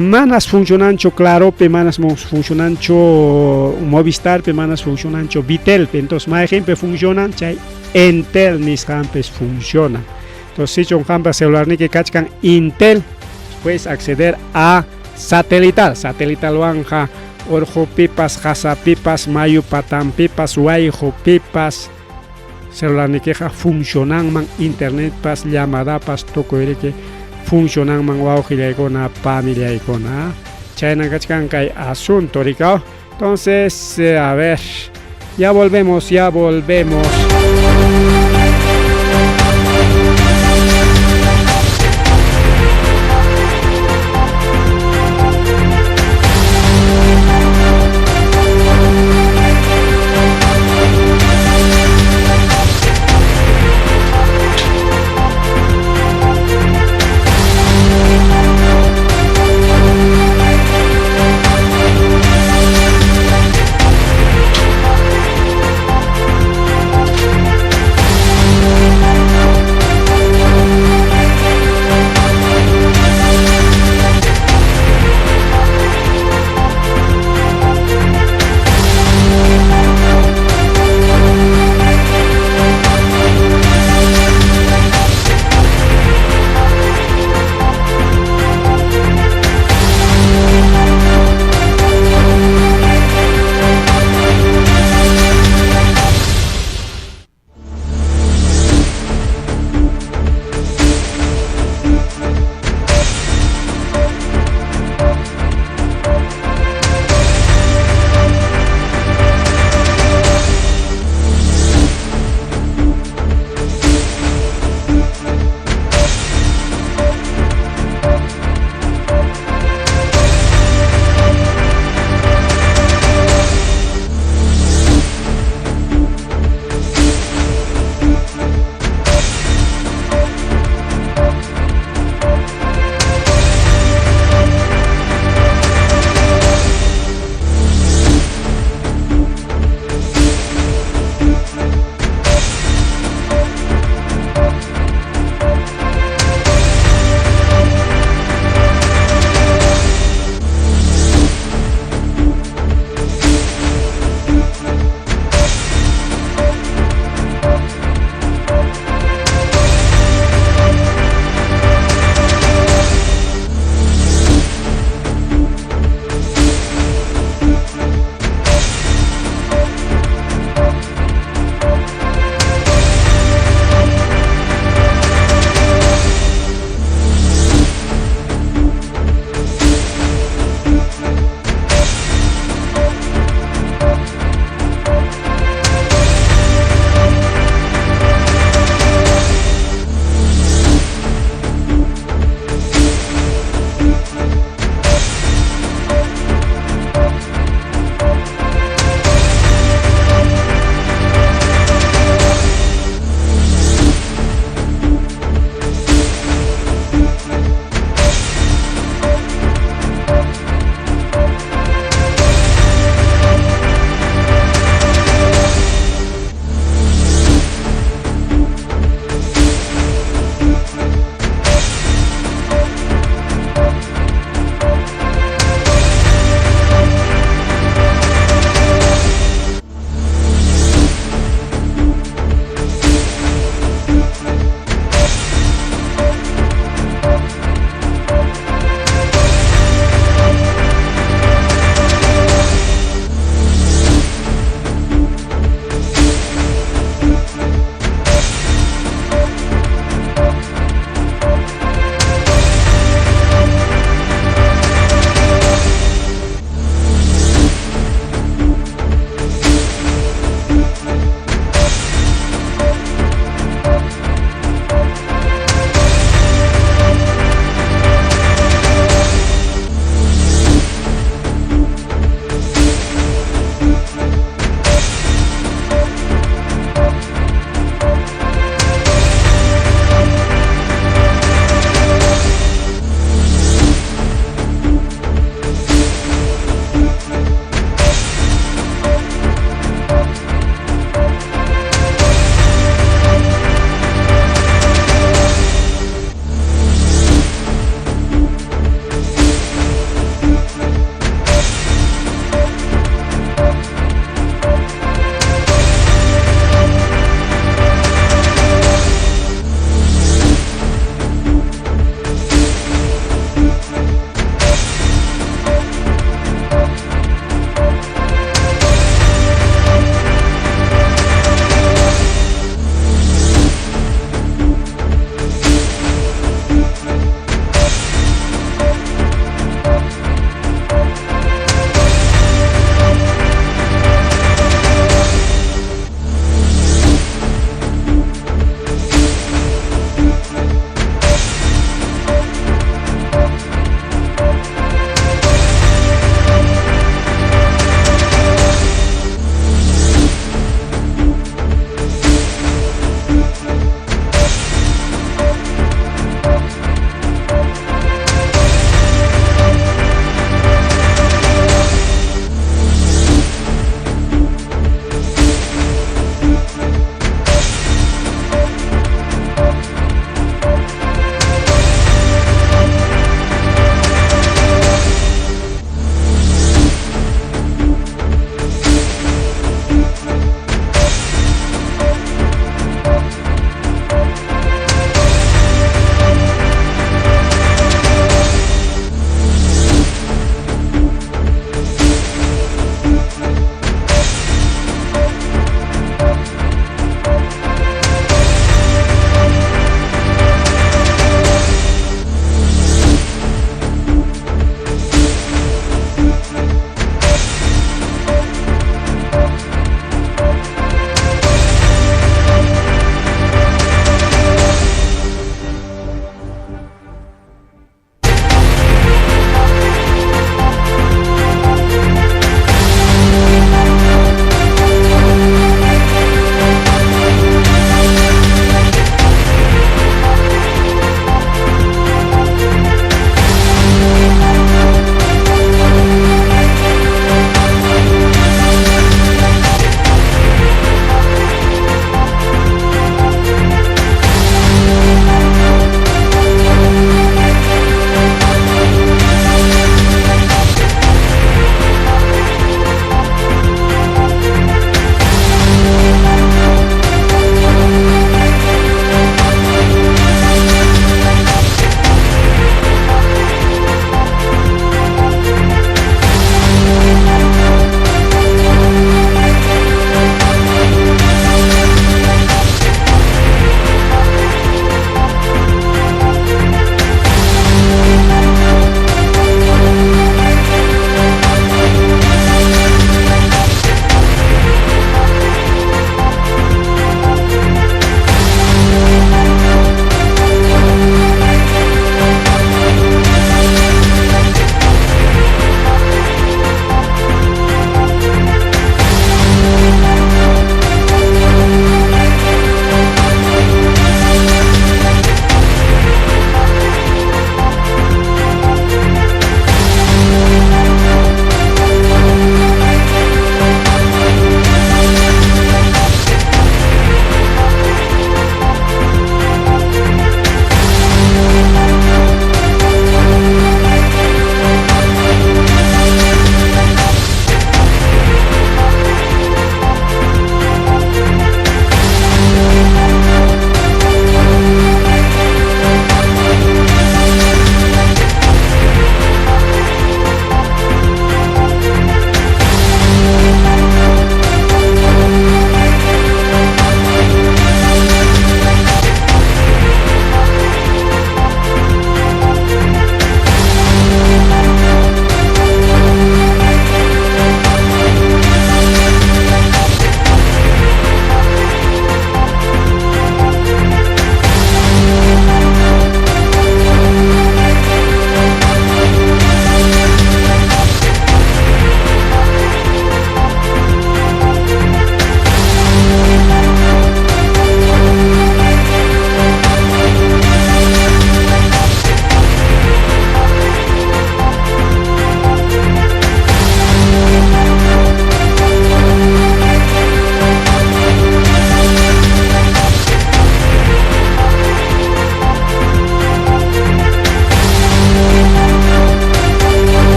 manas funcionancho Clarope manas funcionancho Movistarpe manas funcionancho Vitelpe entonces may ejemplo funcionan chay Entel nisqanpis funcionan entonces si chonqanpa celularniki kachkan Intel puedes acceder a satelital wanja orjopipas hasapipas mayupatanpipas wayjupipas celularnikiqa funcionanman internetpas llamadapas tukuyriki funcionanman wawqillaykuna familiaykuna chayna kachkan kay asunto rikaw entonces a ver ya volvemos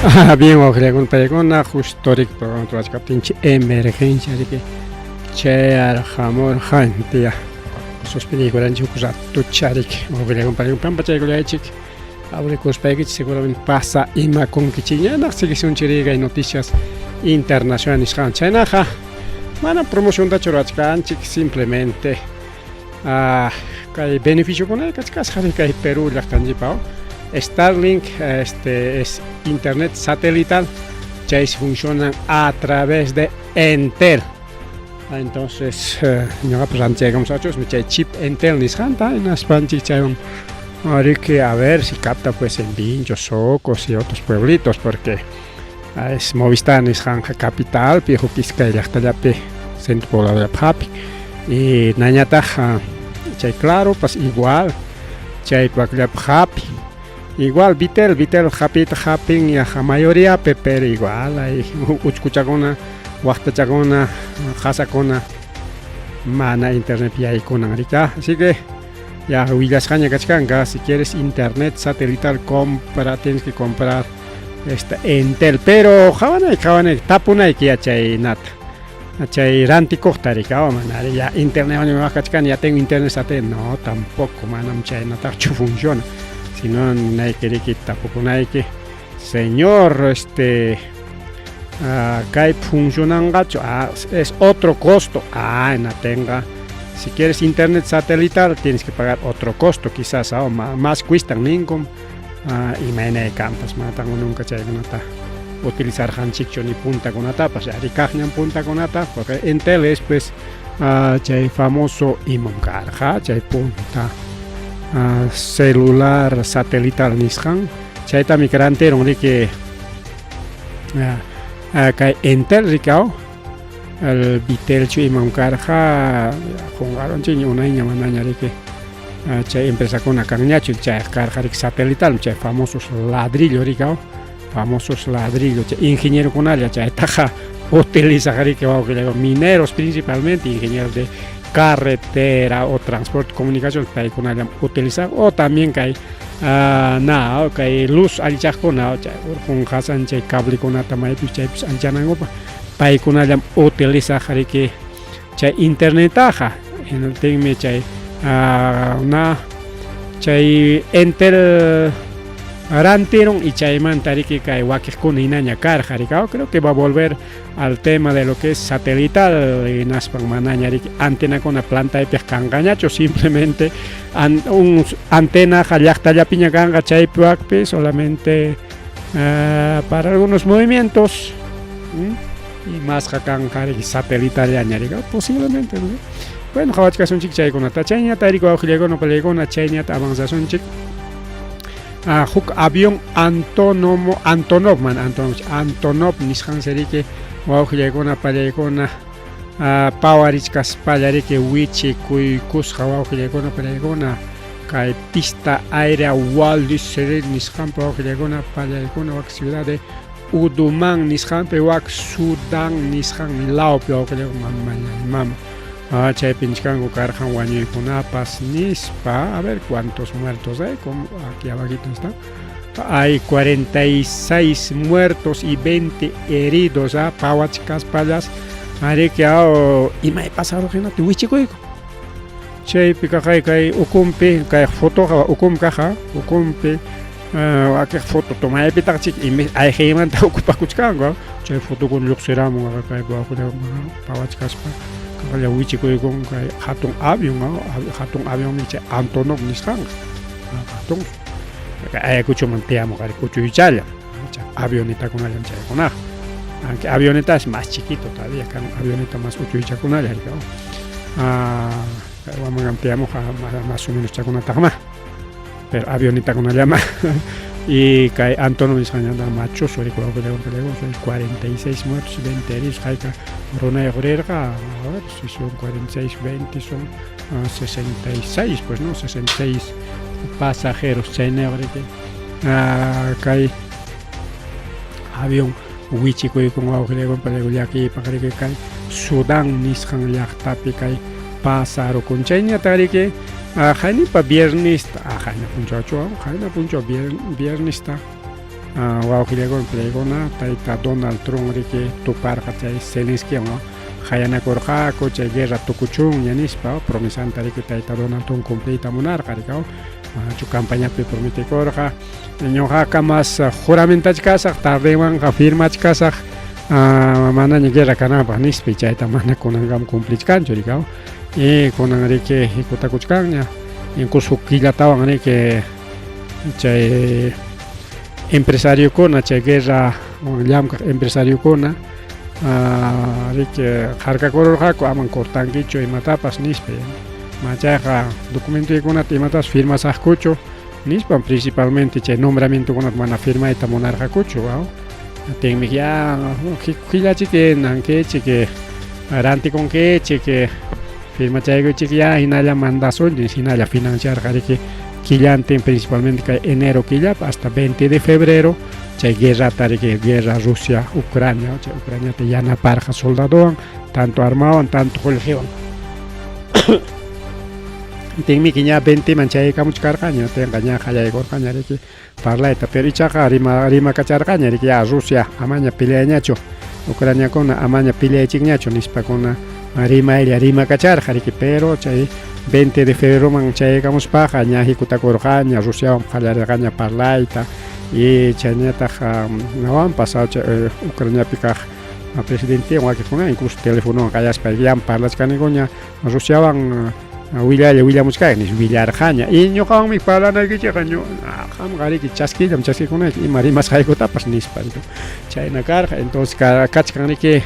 Bien, wawqiykuna paykuna justo programa tuwachkaptinchik emergencia riki chayarhamurqantiya suspendikuranchik huk ratucha riki wawqiykuna paykuna pampachaykullachik abrikuspaykichik seguramente pasa imakunkichik ñanaq siguisunchik rikay noticias internacional nisqan chaynaqa mana promociontachu ruwachkanchik simplemente kay beneficiokunata kachkasqa kay Perú llaqtanchikpa Starlink es internet satelital, ya funcionan a través de Entel. Entonces, yo pues me chip Entel nisanta en Aspanchik que a ver si capta pues en Vinchos, Socos y otros pueblitos, porque es Movistar Nisanja capital, Piejo Quisca y Lachtayape, centro poblado de Papi. Y Nañataja, chay claro, pues igual, chay Papi. Igual Vitel Japin y la mayoría Peper igual hay uchkuchakuna waqtachakuna hasakuna mana internet ya ikunan rika, así que ya willasqaña kachkanqa si quieres internet satelital tienes que comprar Entel, pero jawanay tapunay que ya chay nata chay rantikuqta rika mana ya internet ya tengo internet satelital, no tampoco manam chay nata funciona. Si no, nadie quiere que tampoco nadie que señor que funcionan gacho, es otro costo, no tenga. Si quieres internet satelital tienes que pagar otro costo, quizás más cuesta ningún y me de campos matan nunca chay nata utilizar hanchicho ni punta con atapa, o sea, ricagnan punta con atapa, porque Entel es pues chay famoso imoncarja, chay punta celular satelital nisqan chayta micranteron riki kay Entel rikao el Vitelchu imankarqa jungaronchik unayña manaña riki chay empresakuna kanñachu chay karqa riki satelital chay famosos ladrillo rikao famosos ladrillo chay ingenierokunalla chaytaqa utilizaq riki wawqiykuna mineros principalmente ingenieros de carretera o transporte comunicación para utilizar o también que hay luz alchakuna con hasan chay cable con tamay chay anchanango para utiliza que chay internet en el tema chay chay Entel Rantiron y Chayman Tariki Kai Wakikun y Naña Karjarikao, creo que va a volver al tema de lo que es satelital y Naspan Manaña antena con la planta de pescangañacho, simplemente un antena Jayakta Yapiña Ganga Chaypuakpe solamente para algunos movimientos y más Jakanjari satelital Yañariga, posiblemente, ¿no? Bueno, Javachka son chic chay con Atachaña, Tariko Auxiliago no pelegó una chaña, avanzación chic. Huk avión Antonov nisqan seriki wawqiykuna pallaykuna pawarichkas pallariki wichi kuykusqa wawqiykuna pallaykuna kay pista aérea Wallis nisqanpi wawqiykuna pallaykuna wak ciudad de Udumán nisqanpi wak Sudán nisqan lawpi wawqiykuna mama chay pinchkangu karjan wañuykunapas nispa, a ver cuántos muertos hay, como aquí abajito está. Hay 46 muertos y 20 heridos, pawachkas pallas, haré que y me he pasado gente, wichikoiko. Chay pikajay kay ukumpi, kay foto ukum kaja, ukumpi, aquí foto toma epitachik y me hay gente ocupa kuchkango, chay foto con luxeramo, kay pawachkas pa. Kaya wichikoykun kay hatun avión micha Antonov nisqan hatun ayakuchu manteamo kay kuchu ichalla avioneta kunalla chaykuna aunque avioneta es más chiquito todavía kan avioneta más kuchu ichakunalla vamos ampliamos más o menos chakunata más pero avioneta kunalla más y kay Antonov nisqan anda macho sobre 46 muertos y 20 heridos hayka Rona Herrera, a ver si son 46, 20, son 66, pues no, 66 pasajeros. Chayna kay avión wichikoy con wawqiykuna pallakullaki pakariki kay Sudán nisqan llaqtapi kay pasaro con chayna tariki Jainipa viernes, Jaina puncho viernes wawqillaykunawan pelaykuna tayta Donald Trump riki tuparqa chay Zelenskiwan hayanakurqaku chay guerra tukuchunña nispa promesanta riki tayta Donald Trump cumpliyta munarqa rikaw chu campañapi prometikurqa ñuqaqa mas juramentachkasaq tardewanqa firmachkasaq manaña guerra kananpaq nispi chayta mana kunankaman cumplichkanchu rikaw y kunan riki hikutakuchkanña incluso killatawan riki chay empresariokuna chay guerra llamkaq empresariokuna riki harkakururqaku aman cortankichu imatapas nispi machayqa documentoykunata imatapas firmasaqkuchu nispa principalmente chay nombramientokunata mana firmayta munarqakuchu tinmi ya qillachiki nankichiki rantikunkichiki firmachaykuchiki ya hinalla mandasunchik hinalla financiarqa riki killantin principalmente kay enero killapa hasta 20 de febrero chay guerrata riki guerra Rusia Ucrania chay Ucraniata yanaparqa soldadowan tanto armawan tanto qulqiwan tinmi ña 20 man chaykamuchkarqaña tenqa ña qallaykurqaña riki parlayta pero ichaqa rimakacharqaña riki ya Rusia amaña peleañachu Ucraniakuna amaña peleachikñachu nispakuna rimakacharqa riki pero chay 20 de febrero man chaykamuspaqa ña hikutakurqaña Rusiawan qallarirqaña parlayta y chayñataq nawan pasado Ucraniapi kaq presidente wakikuna incluso telefonowan qallaspa yan parlachkanikuña Rusiawan willamuchkay nish willarqaña y ñuqawanmi parlanaykichikqa qamqa riki chaskillam chaskikunayki ima rimasqaykutapas nispa chayna karqa entonces kachkan riki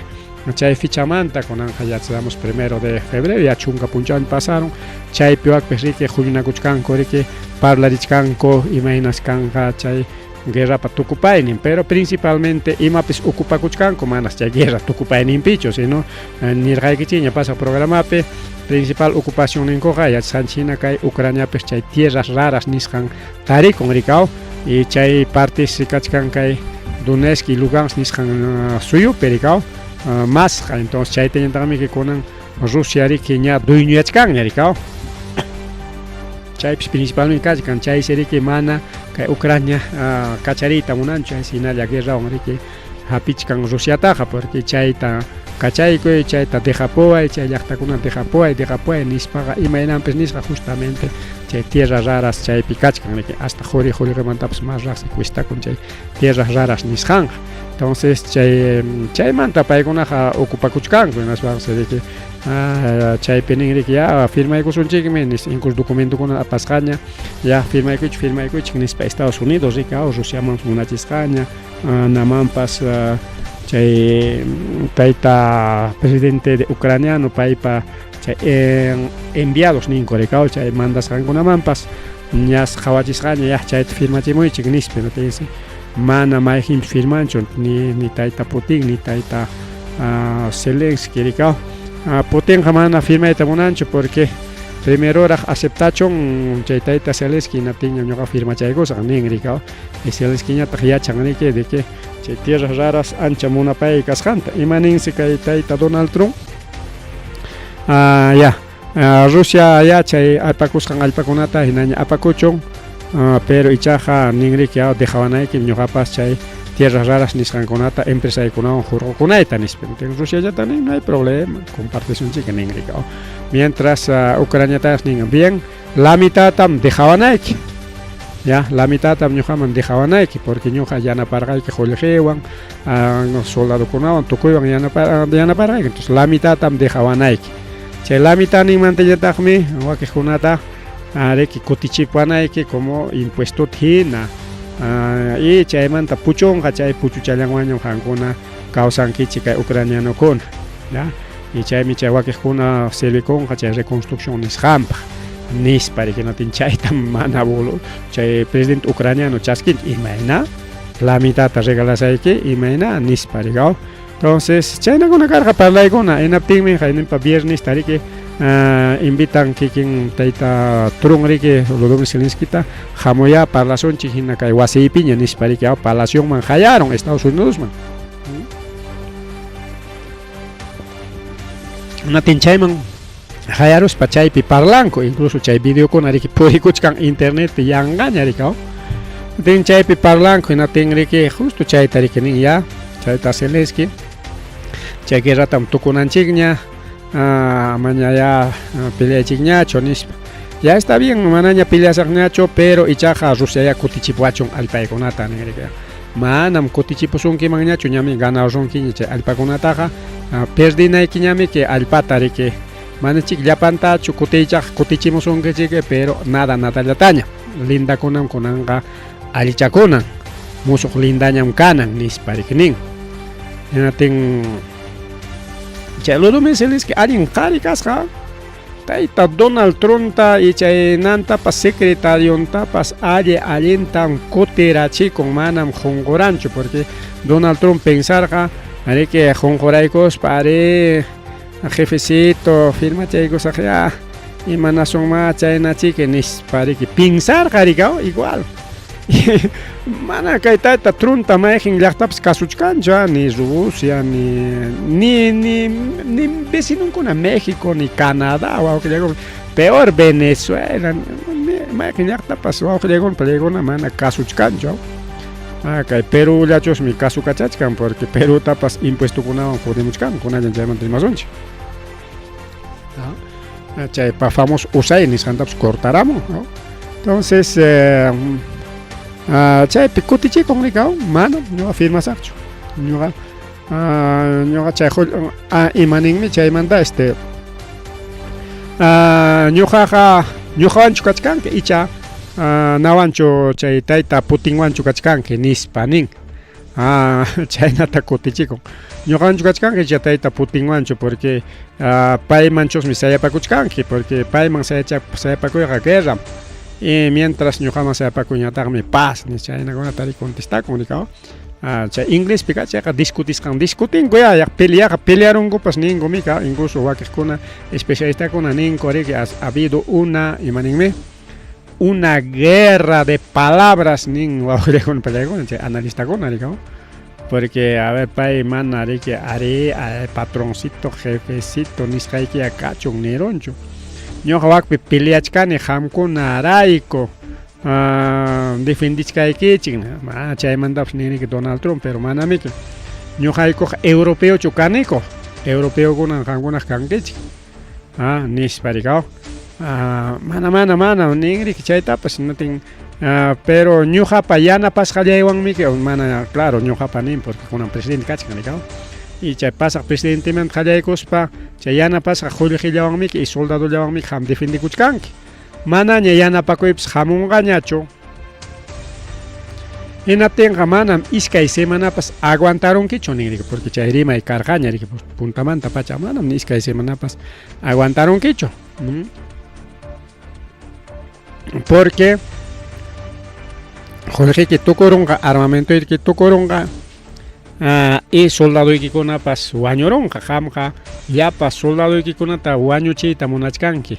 chay fichamanta kunanqa yachadamos 1 de febrero ya chunka punchawmi pasaron chaypiwakpis riki qullinakuchkanku riki parlarichkanku imaynas kanqa chay guerrapa tukupaynin pero principalmente imapis ocupakuchkanku manas chay guerra tukupayninpichu sino nirqaykichiña pasa programapi principal ocupación ninkuqa yachachanchina kay Ucraniapis chay tierras raras nisqan tarikun rikaw y chay partes kachkan kay Donetsk y Lugansk nisqan suyupi rikaw masqa entonces chaytañataqmi kunan Rusia riki ña dueñuyachkanña rikaw chaypis principalmente kachkan chaysi riki mana kay Ucrania kachariyta munanchu hinalla guerrawan riki hapichkan Rusiataqa porque chayta kachaykuy chayta dejapuway chay llaqtakuna dejapuway nispaqa imaynanpis nisqa justamente chay tierras raras chaypi kachkan riki hasta jurimantapas mas raqsi cuestakun chay tierras raras nisqanqa entonces chaymanta paykunaqa ocupakuchkanku naswaqsi riki chaypi nin riki ya firmaykusunchikmi nis incluso documentokuna apasqaña ya firmaykuychik nispa Estados Unidos riki Rusiaman munachisqaña namanpas chay tayta presidente de ucraniano paypa chay enviados ninku rikaw chay mandasqankunamanpas ñas qhawachisqaña ya chayta firmachimuychik nispi notici mana mayjin firmanchu ni tayta Putin ni tayta Zelensky rikaw Putinqa mana firmayta munanchu porque primeroraq aceptachun chay tayta Zelensky natiña ñuqa firmachaykusaq nin rikaw y Zelenskyñataq yachan riki de que chay tierras raras ancha munapay kasqanta imaninsi kay tayta Donald Trump Rusia ya chay apakusqan allpakunata hinaña apakuchun pero ichaqa nin riki dejawanayki ñuqapas chay tierras raras nisqankunata empresaykunawan hurqukunayta nispi Rusia llata nin no hay problema compartisunchik nin riki mientras Ucraniatapas nin bien la mitadtam dejawanayki ya la mitadtam ñuqaman dejawanayki porque ñuqa yanaparqayki qullqiwan soldadokunawan tukuywan yanaparqayki entonces la mitadtam dejawanayki chay la mitad ninmantallataqmi wakiqkunata riki kutichipanayki como impuestuta hina y chaymanta puchunqa chay puchuchallanwanña qankuna kawsankichik kay ucranianokuna ya y chaymi chay wakiqkuna servikunqa chay reconstrucción nisqanpaq nispa riki notin chayta mana chay presidente ucraniano chaskinchik imayna la mitadta regalasayki imayna nispa rikaw entonces chaynakuna karqa parlaykuna hinaptinmi hayninpa viernes riki invitan kikin tayta Trump riki Volodymyr Zelenskita hamuya parlasunchik hina kay wasiypiña nispa riki palacionman hayaron Estados Unidosman natin chayman hayaruspa chaypi parlanku incluso chay videokuna riki purikuchkan internet yanqaña rikaw Tin chaypi parlanku hinatin riki justo chayta rikinin ya chayta seleski chay guerratam tukunanchikña maña ya peleachikñachu nispa ya está bien manaña peleasaqñachu pero ichaqa Rusia ya kutichipuachun allpaykunata ninrika manam kutichipusunkimanñachu ñami ganarunkiña chay allpakunataqa perdinaykiñami que allpata riki manachik llapantachu kutichimusunkichik pero nadallataña lindakunan kunanqa allichakunan musuq lindañam kanan nispa riknin hinatin chayludumin siliski allin qhari kasqa tayta Donald Trumpta y chaynantapas secretariontapas allintan kutirachikun manam qunquranchu porque Donald Trump pensarqa ariki qunquraykuspa ari jefecito firmachaykusaq ya imanasunma chaynachiki nispa riki pensarqa rikaw igual mana kay tayta Trumpta mayjin llaqtapas kasuchkanchu ni Rusia ni vecinunkuna México ni Canadá wawqillaykuna peor Venezuela mayjin llaqtapas wawqillaykuna mana kasuchkanchu kay Perullachusmi kasukachachkan porque Perutapas impuestokunawan jodimuchkan kunallan chaymanta rimasunchik chaypa famoso USAID nisqantapas cortaramun entonces chaypi kutichikun rikaw mana ñuqa firmasaqchu ñuqa chay imaninmi chaymanta ñuqawanchu kachkanki icha nawanchu chay tayta Putinwanchu kachkanki nispa nin chaynata kutichikun ñuqanchu kachkanki icha tayta Putinwanchu porque paymanchusmi sayapakuchkanki porque payman sayapakuyqa guerram y mientras ñuqaman sayapakuñataqmi paz ni chaynakunata contestakun rikaw chay inglespika chayqa discutinku ya pelearunkupas ninkumi incluso wakiqkuna especialistakuna ninku riki ha habido una guerra de palabras nin wawqiykuna peleaykuna chay analistakuna rikaw porque a ver pay mana riki ari patroncito jefecito nisqayki kachun nironchu ñuqa wakpi peleachkani qamkuna rayku defendichkaykichik chaymantapas niniki Donald Trump pero manamiki ñuqaykuqa europeochu kaniku europeokuna qamkunaq kankichik nispa rikaw mana ninriki chaytapas natin pero ñuqapa yanapasqallaywanmiki mana claro ñuqapa nin porque kunan presidente kachkan rikaw y chay pasaq presidenteman qallaykuspa chay yanapasqa qullqillawanmiki y soldadollawanmiki qam defendikuchkanki manaña yanapakuypis hamunqañachu hinatinqa manam iskay semanapas aguantarunkichu ninriki porque chay rimay karqaña riki puntamanta pacha manam ni iskay semanapas aguantarunkichu porque qullqiki tukurunqa armamentoyki tukurunqa y soldadoykikunapas wañurunqa qamqa llapas soldadoykikunata wañuchiyta munachkanki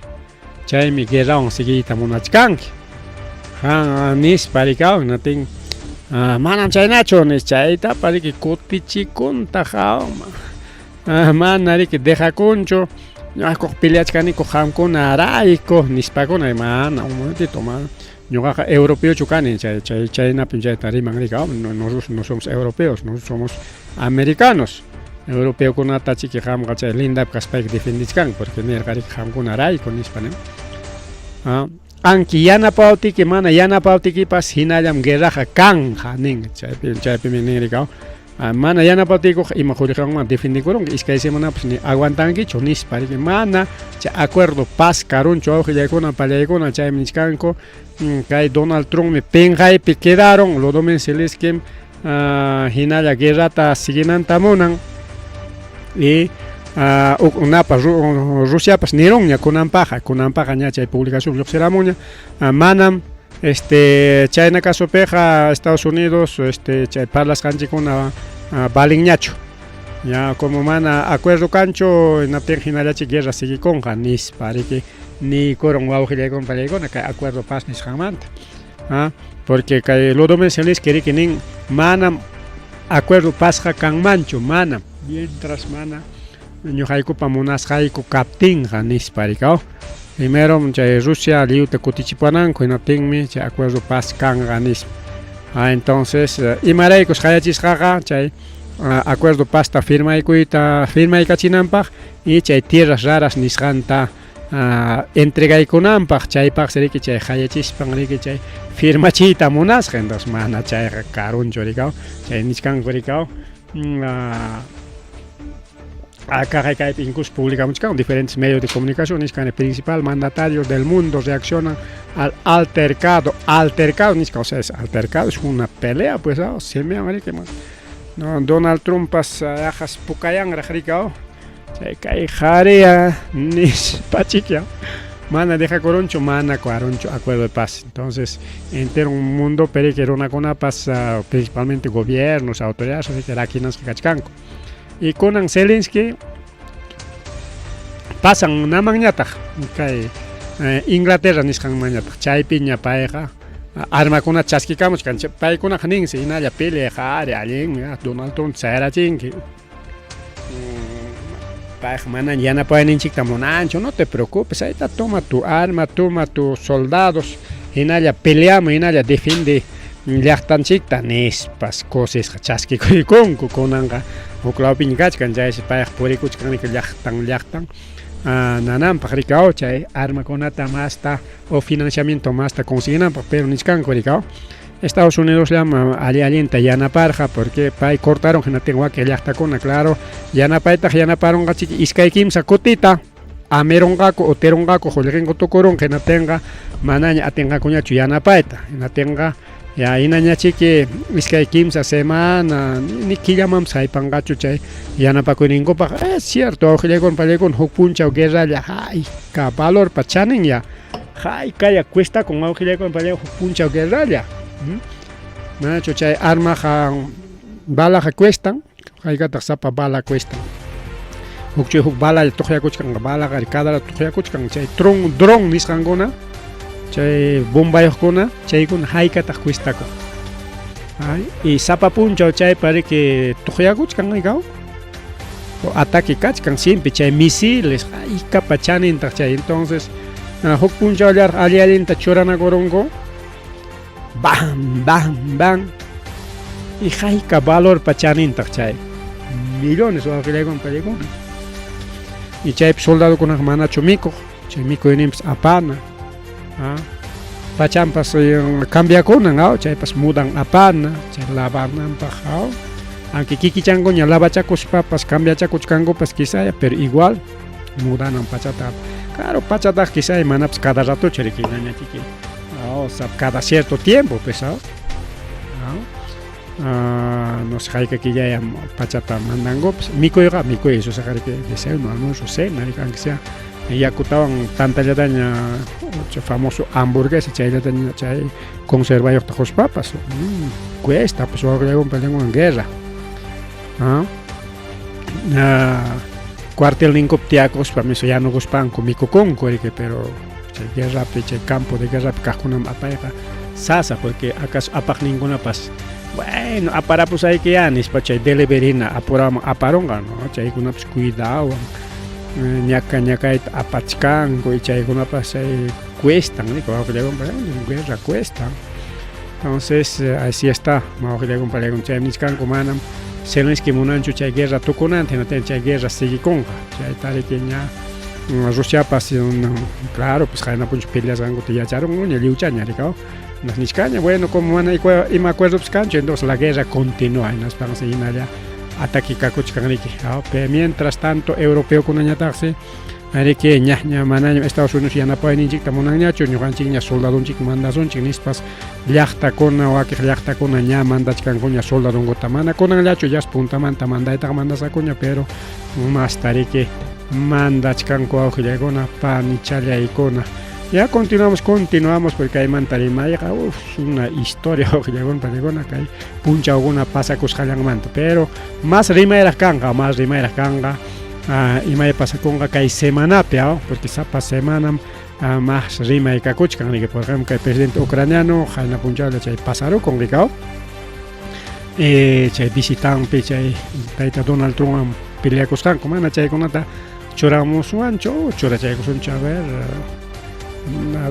chaymi guerrawan seguiyta munachkanki nispa rikaw hinatin manam chaynachu nis chaytapa riki kutichikunta mana riki dejakunchu ñuqaykuqa peleachkaniku qamkuna rayku nispakuna mana un momentito mana ñuqaqa europeochu kani chaynapi chayta riman rikaw no somos europeos no somos americanos europeokunata chiki qamqa chay lindapi kaspayki defendichkan porque nirqa riki qamkuna rayku nispa anki yanapawtiki mana yanapawtikipas hinallam guerraqa kanja nin chaypimi nin rikaw mana yanapawtikuqa ima qurikaqman defendikurunki iskay semanapas ni aguantankichu nispa riki mana chay acuerdo paz karunchu wawqillaykuna pallaykuna chaymi nishkanku kay Donald Trumpmi penqaypi quedaron Lodomen Zelensky hinalla guerrata siguinanta munan y unapas Rusiapas nirunña kunanpaqa ña chay publicación lluqsiramunña manam chayna kasupiqa Estados Unidos chay parlasqanchikuna balinñachu ya como mana acuerdo kanchu hinaptin hinallachi guerra sigikunqa nispa riki ni kurun wawqillaykuna pallaykuna kay acuerdo paz nisqanmanta porque kay Lodomen Zelensky riki nin manam acuerdo pazqa kanmanchu manam mientras mana ñuqaykupa munasqayku kaptinqa nispa rikaw primero chay Rusia liwta kutichipananku hinaptinmi chay acuerdo paz kanqa nispa Entonces imaraykus hayachisqaqa chay acuerdo pasta firmaykachinanpaq y chay tierras raras nisqanta entregaykunanpaq chaypaq riki chay hayachispan riki chay firmachiyta munasqa entonces mana chayqa karunchu rikaw chay nisqanku rikaw acá kaypi incluso publicamos en diferentes medios de comunicación que el principal mandatario del mundo reacciona al altercado. O sea, es altercado, es una pelea, pues, se me america, no, Donald Trump ajas pukayan rajricao, kay jarea nis pachikia, mana deja coroncho, mana cuaroncho, acuerdo de paz. Entonces, entero un mundo periquero una cona pasa principalmente gobiernos, autoridades, así que aquí nos cachcanco. Y con Zelensky pasan namañata kay Inglaterra nisqan mañata chaypi ñapayqa armakuna chaskikamos kan paykuna ninsi inalla peleqari allin Donald Trump chayrachinki payqa mana yanapayninchikta munanchu, no te preocupes, ahorita toma tu arma, toma tus soldados, inalla peleamos, inalla defiende llaqtanchikta nispas cosas chaskikuykunku kunanqa uklawpi kachkan chaysi payqa purikuchkanki llaqtan nananpaq rikaw chay armakunata masta o financiamiento masta consignanpaq pero nisqanku rikaw Estados Unidos llama allienta yanaparqa porque pay cortaron hinatinwaki llaqtakuna claro yanaparon iskay kimsa kutita ameronqaku o teronqaku qullqinku tukurun hinatinqa manaña atinqakuñachu yanapayta hinatinqa ya inañachiki iskay kimsa semana ni killamanpas haypanqachu chay yanapakuyninkupaq es cierto awqillaykun huk punchaw guerralla hayka valorpa chanin ya haykaya cuesta con awqillaykun huk punchaw guerralla manachu chay armaqa balaqa cuestan haykataq sapa bala cuestan huk bala tuqyakuchkanqa balaqa cada tuqyakuchkan chay dron nisqankuna chay bombayuqkuna chaykuna haykataq cuestaku y sapa punchaw chay pariki tuqyakuchkan rikaw o ataque kachkan siempre chay misiles haykapa chanintaq chay entonces huk punchawllar allialinta churanakurunku bam y hayka valor pa chanintaq chay millones o awqillaykuna pallaykuna y chaypi soldadokunaqa manachu mikuq chay mikuyninpas apana pachampas cambiakunan chaypas mudan apana chay lavananpaq aunque kikichankuña lavachakushpapas cambiachakuchkankupas quizá pero igual mudanan pachata claro pachata quizá manapas cada rato charikiñañachiki o sea cada cierto tiempo pues no sé hayka quilla pachata mandangopas mikuyqa mikuy eso sacar que desayuno almuerzo cena aunque sea yakutaban tantallataña famoso hamburguesa chaylataña chay conservayuqta papas cuesta pues awqillaykun en guerra cuartel ninkup tiyakuspa miso yanukuspanku mikukunku pero chay guerrapi chay campo de guerrapi kaqkunam apayqa sasa porque acaso apaq ninkunapas bueno aparapus ayki nispa chay deliverina aparonqa no chaykunapas cuidawan ñakayta apachkanku y chaykunapas cuestan guerra cuesta entonces así está mawqillaykun pallaykun chay nisqanku manam Zelensky munanchu chay guerra tukunanta hinatin chay guerra sigikunqa chay tariki ña Rusiapas claro pues haynapunchu peleasqankuta yacharunña liwchaña rikaw nisqaña bueno como mana ima acuerdos kanchu entonces la guerra continúa hinaspanqa hinalla ataque kakuchkanriki mientras tanto europeo kunañataqsi ariki ña manaña Estados Unidos yanapayninchikta munanñachu ñuqanchik ña soldadunchik mandashunchik nispas llaqtakuna wakiq llaqtakuna ña mandachkankuña soldadunkuta mana kunanllachu yas puntamanta mandaytaqa mandasakuña pero mas tariki mandachkanku awqillaykuna panichalyaykuna ya continuamos porque hay mantarimayqa una historia awqillaykuna panikuna kay punchawkuna pasakusqallanmanta pero más rimayraq kanqa imay pasakunqa kay semanapi porque sapa semanam más rimaykakuchkan riki por ejemplo kay presidente ucraniano hayna punchawlla chay pasarukun rikaw chay visitanpi chay tayta Donald Trump peleakusqanku mana chaykunata churamuswanchu churachaykusunchu a ver A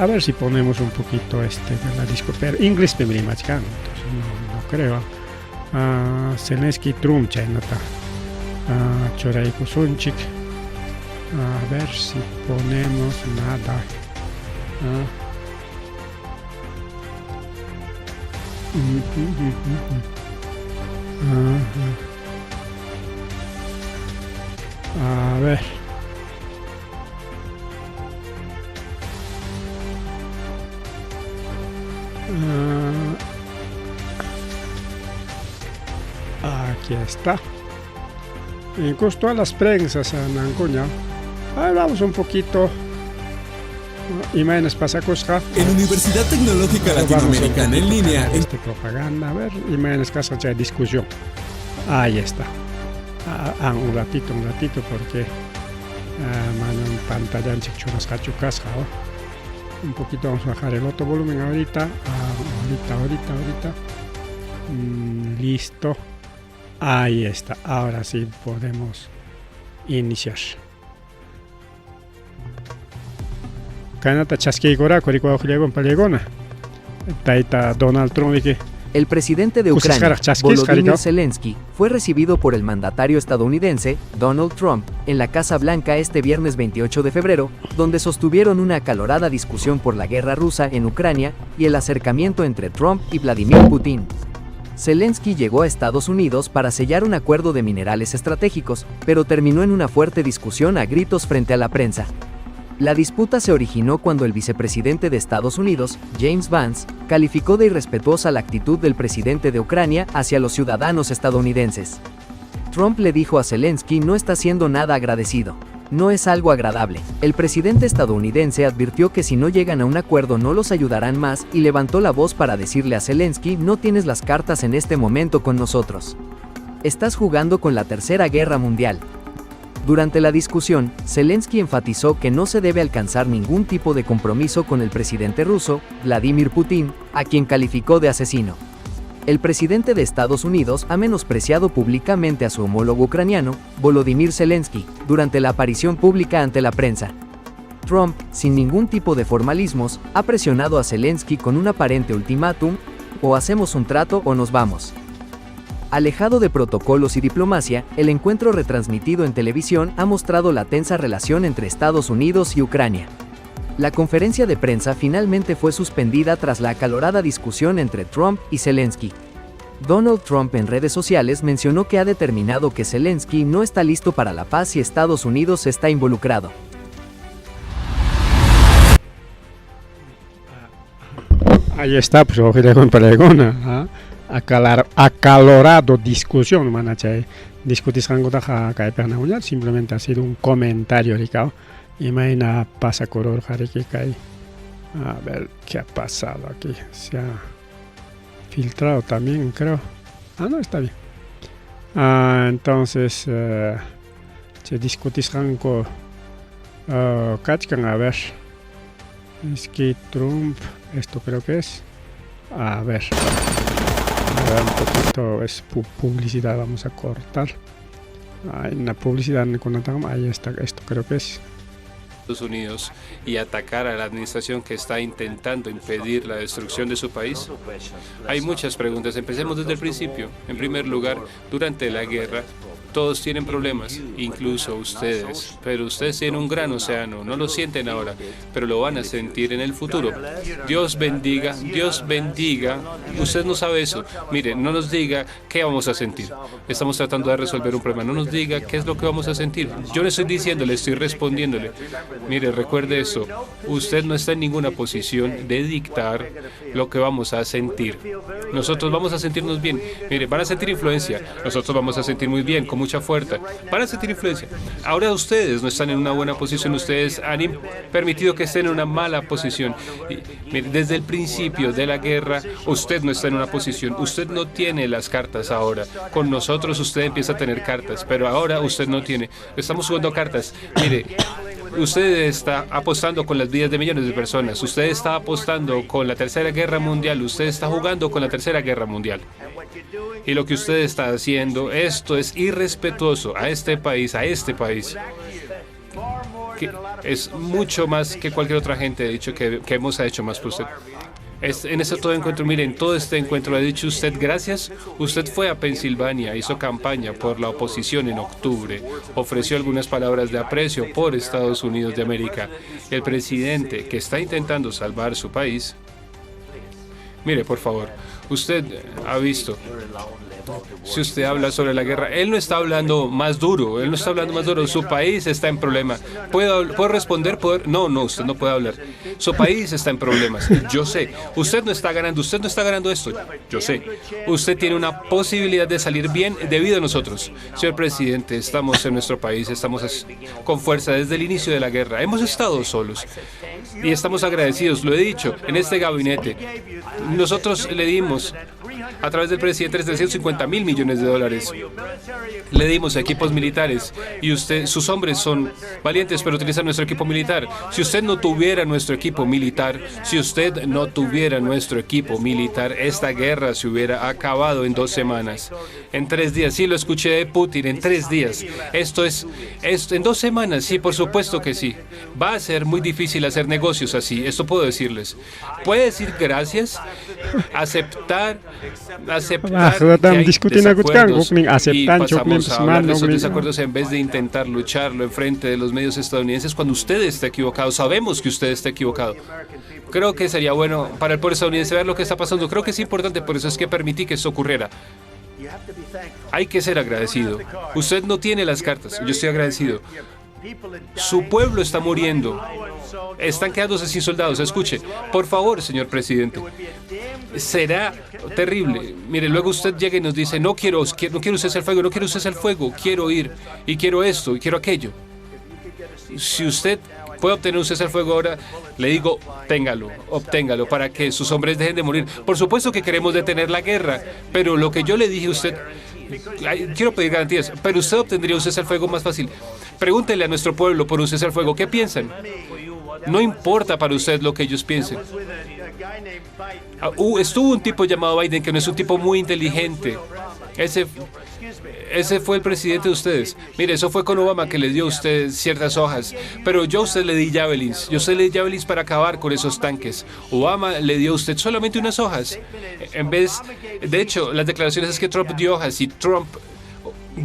ver si ponemos un poquito de la disco, pero inglés me machicano, entonces no creo. Zelensky Trump chaynata. Choraiku Sunchik. A ver si ponemos nada. A ver. Aquí está. En cuanto a las prensas, Nancoña, vamos un poquito. Imágenes pasacosca. En Universidad Tecnológica Latinoamericana en línea. Propaganda, a ver, imágenes casa de discusión. Ahí está. Un ratito, porque en pantalla en chichuras cachucasca. Un poquito vamos a bajar el otro volumen ahorita. Ahorita. Listo. Ahí está. Ahora sí podemos iniciar. Kanata chasqueigora, coricua ojiliagon palegona. Taita Donald Trump que. El presidente de Ucrania, Volodymyr Zelensky, fue recibido por el mandatario estadounidense, Donald Trump, en la Casa Blanca este viernes 28 de febrero, donde sostuvieron una acalorada discusión por la guerra rusa en Ucrania y el acercamiento entre Trump y Vladimir Putin. Zelensky llegó a Estados Unidos para sellar un acuerdo de minerales estratégicos, pero terminó en una fuerte discusión a gritos frente a la prensa. La disputa se originó cuando el vicepresidente de Estados Unidos, James Vance, calificó de irrespetuosa la actitud del presidente de Ucrania hacia los ciudadanos estadounidenses. Trump le dijo a Zelensky no está siendo nada agradecido. No es algo agradable. El presidente estadounidense advirtió que si no llegan a un acuerdo no los ayudarán más y levantó la voz para decirle a Zelensky no tienes las cartas en este momento con nosotros. Estás jugando con la Tercera Guerra Mundial. Durante la discusión, Zelensky enfatizó que no se debe alcanzar ningún tipo de compromiso con el presidente ruso, Vladimir Putin, a quien calificó de asesino. El presidente de Estados Unidos ha menospreciado públicamente a su homólogo ucraniano, Volodymyr Zelensky, durante la aparición pública ante la prensa. Trump, sin ningún tipo de formalismos, ha presionado a Zelensky con un aparente ultimátum: o hacemos un trato o nos vamos. Alejado de protocolos y diplomacia, el encuentro retransmitido en televisión ha mostrado la tensa relación entre Estados Unidos y Ucrania. La conferencia de prensa finalmente fue suspendida tras la acalorada discusión entre Trump y Zelensky. Donald Trump en redes sociales mencionó que ha determinado que Zelensky no está listo para la paz y Estados Unidos está involucrado. Ahí está, pues ojilego en palegona. Acalorado discusión, manachay. Discutis rangotaja caipana uñar, simplemente ha sido un comentario, Ricao. Imagina pasa color jariquicay. A ver qué ha pasado aquí. Se ha filtrado también, creo. No, está bien. Entonces, se discutis rango. Cachcan, a ver. Es que Trump, esto creo que es. A ver. Un poquito es publicidad, vamos a cortar. En la publicidad, ahí está, esto creo que es. Estados Unidos y atacar a la administración que está intentando impedir la destrucción de su país? Hay muchas preguntas. Empecemos desde el principio. En primer lugar, durante la guerra, todos tienen problemas, incluso ustedes. Pero ustedes tienen un gran océano. No lo sienten ahora, pero lo van a sentir en el futuro. Dios bendiga, Dios bendiga. Usted no sabe eso. Mire, no nos diga qué vamos a sentir. Estamos tratando de resolver un problema. No nos diga qué es lo que vamos a sentir. Yo le estoy diciendo, le estoy respondiéndole. Mire, recuerde eso. Usted no está en ninguna posición de dictar lo que vamos a sentir. Nosotros vamos a sentirnos bien. Mire, van a sentir influencia. Nosotros vamos a sentir muy bien, con mucha fuerza. Van a sentir influencia. Ahora ustedes no están en una buena posición. Ustedes han permitido que estén en una mala posición. Y, mire, desde el principio de la guerra, usted no está en una posición. Usted no tiene las cartas ahora. Con nosotros usted empieza a tener cartas, pero ahora usted no tiene. Estamos jugando cartas. Mire, usted está apostando con las vidas de millones de personas. Usted está apostando con la Tercera Guerra Mundial. Usted está jugando con la Tercera Guerra Mundial. Y lo que usted está haciendo, esto es irrespetuoso a este país, que es mucho más que cualquier otra gente ha dicho que hemos hecho más por usted. En este todo encuentro, miren, todo este encuentro le ha dicho usted gracias. Usted fue a Pensilvania, hizo campaña por la oposición en octubre, ofreció algunas palabras de aprecio por Estados Unidos de América. El presidente que está intentando salvar su país, mire, por favor, usted ha visto, si usted habla sobre la guerra, él no está hablando más duro, su país está en problema. ¿Puedo responder? No, usted no puede hablar. Su país está en problemas, yo sé. Usted no está ganando esto, yo sé. Usted tiene una posibilidad de salir bien debido a nosotros. Señor presidente, estamos en nuestro país, estamos con fuerza desde el inicio de la guerra. Hemos estado solos y estamos agradecidos, lo he dicho, en este gabinete. Nosotros le dimos a través del presidente $350 mil millones. Le dimos equipos militares y sus hombres son valientes, pero utilizan nuestro equipo militar. Si usted no tuviera nuestro equipo militar, esta guerra se hubiera acabado en 2 semanas, en 3 días. Sí, lo escuché de Putin, en 3 días. Esto en 2 semanas, sí, por supuesto que sí. Va a ser muy difícil hacer negocios así, esto puedo decirles. Puede decir gracias, aceptar que hay desacuerdos y pasamos a hablar de esos desacuerdos en vez de intentar lucharlo enfrente de los medios estadounidenses cuando usted está equivocado. Sabemos que usted está equivocado. Creo que sería bueno para el pueblo estadounidense ver lo que está pasando. Creo que es importante, por eso es que permití que esto ocurriera. Hay que ser agradecido. Usted no tiene las cartas, yo estoy agradecido. Su pueblo está muriendo. Están quedándose sin soldados. Escuche, por favor, señor presidente. Será terrible. Mire, luego usted llega y nos dice, no quiero usted el fuego, quiero ir, y quiero esto, y quiero aquello. Si usted puede obtener un cese al fuego ahora, le digo, obténgalo para que sus hombres dejen de morir. Por supuesto que queremos detener la guerra, pero lo que yo le dije a usted, quiero pedir garantías, pero usted obtendría un cese al fuego más fácil. Pregúntele a nuestro pueblo por un cese al fuego, ¿qué piensan? No importa para usted lo que ellos piensen. Estuvo un tipo llamado Biden que no es un tipo muy inteligente. Ese fue el presidente de ustedes. Mire, eso fue con Obama que le dio a usted ciertas hojas. Pero yo a usted le di javelins. Para acabar con esos tanques. Obama le dio a usted solamente unas hojas. De hecho, las declaraciones es que Trump dio hojas y Trump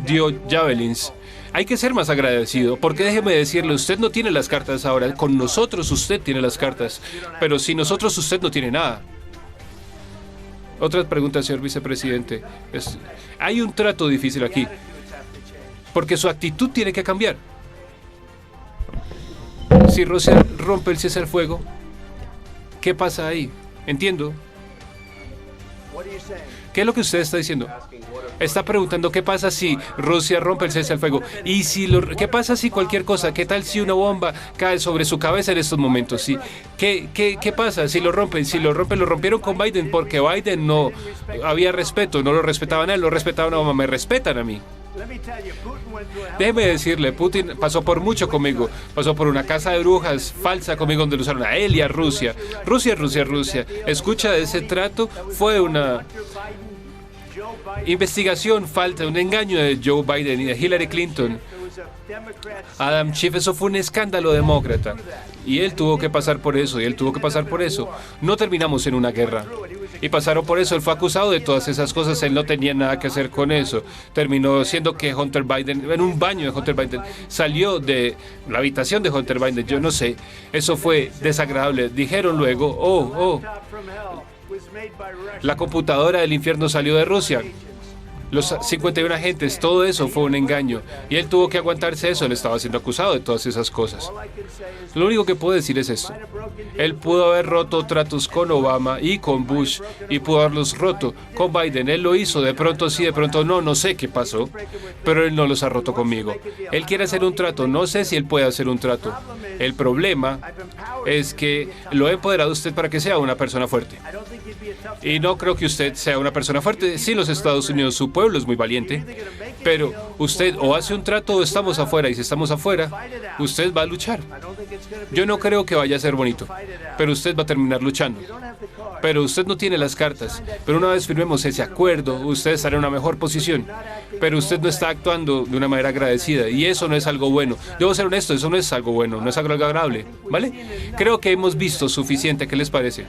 dio javelins. Hay que ser más agradecido, porque déjeme decirle, usted no tiene las cartas ahora. Con nosotros usted tiene las cartas, pero sin nosotros usted no tiene nada. Otra pregunta, señor vicepresidente. Hay un trato difícil aquí, porque su actitud tiene que cambiar. Si Rusia rompe el cese al fuego, ¿qué pasa ahí? Entiendo. ¿Qué es lo que usted está diciendo? Está preguntando qué pasa si Rusia rompe el cese al fuego. Y ¿qué pasa si cualquier cosa? ¿Qué tal si una bomba cae sobre su cabeza en estos momentos? ¿Sí? ¿Qué pasa si lo rompen? Si lo rompieron con Biden porque Biden no había respeto, no lo respetaban a él, lo respetaban a Obama, me respetan a mí. Déjeme decirle, Putin pasó por mucho conmigo, pasó por una casa de brujas falsa conmigo donde lo usaron a él y a Rusia. Rusia. Escucha, ese trato fue una investigación falsa, un engaño de Joe Biden y de Hillary Clinton. Adam Schiff, eso fue un escándalo demócrata. Y él tuvo que pasar por eso, No terminamos en una guerra. Y pasaron por eso, él fue acusado de todas esas cosas, él no tenía nada que hacer con eso. Terminó siendo que Hunter Biden, en un baño de Hunter Biden, salió de la habitación de Hunter Biden, yo no sé. Eso fue desagradable. Dijeron luego, la computadora del infierno salió de Rusia. Los 51 agentes, todo eso fue un engaño. Y él tuvo que aguantarse eso, él estaba siendo acusado de todas esas cosas. Lo único que puedo decir es esto. Él pudo haber roto tratos con Obama y con Bush, y pudo haberlos roto con Biden. Él lo hizo, de pronto sí, de pronto no sé qué pasó, pero él no los ha roto conmigo. Él quiere hacer un trato, no sé si él puede hacer un trato. El problema es que lo he empoderado a usted para que sea una persona fuerte. Y no creo que usted sea una persona fuerte. Sí, los Estados Unidos, su pueblo es muy valiente. Pero usted o hace un trato o estamos afuera. Y si estamos afuera, usted va a luchar. Yo no creo que vaya a ser bonito. Pero usted va a terminar luchando. Pero usted no tiene las cartas. Pero una vez firmemos ese acuerdo, usted estará en una mejor posición. Pero usted no está actuando de una manera agradecida. Y eso no es algo bueno. Debo ser honesto, eso no es algo bueno. No es algo agradable. ¿Vale? Creo que hemos visto suficiente. ¿Qué les parece?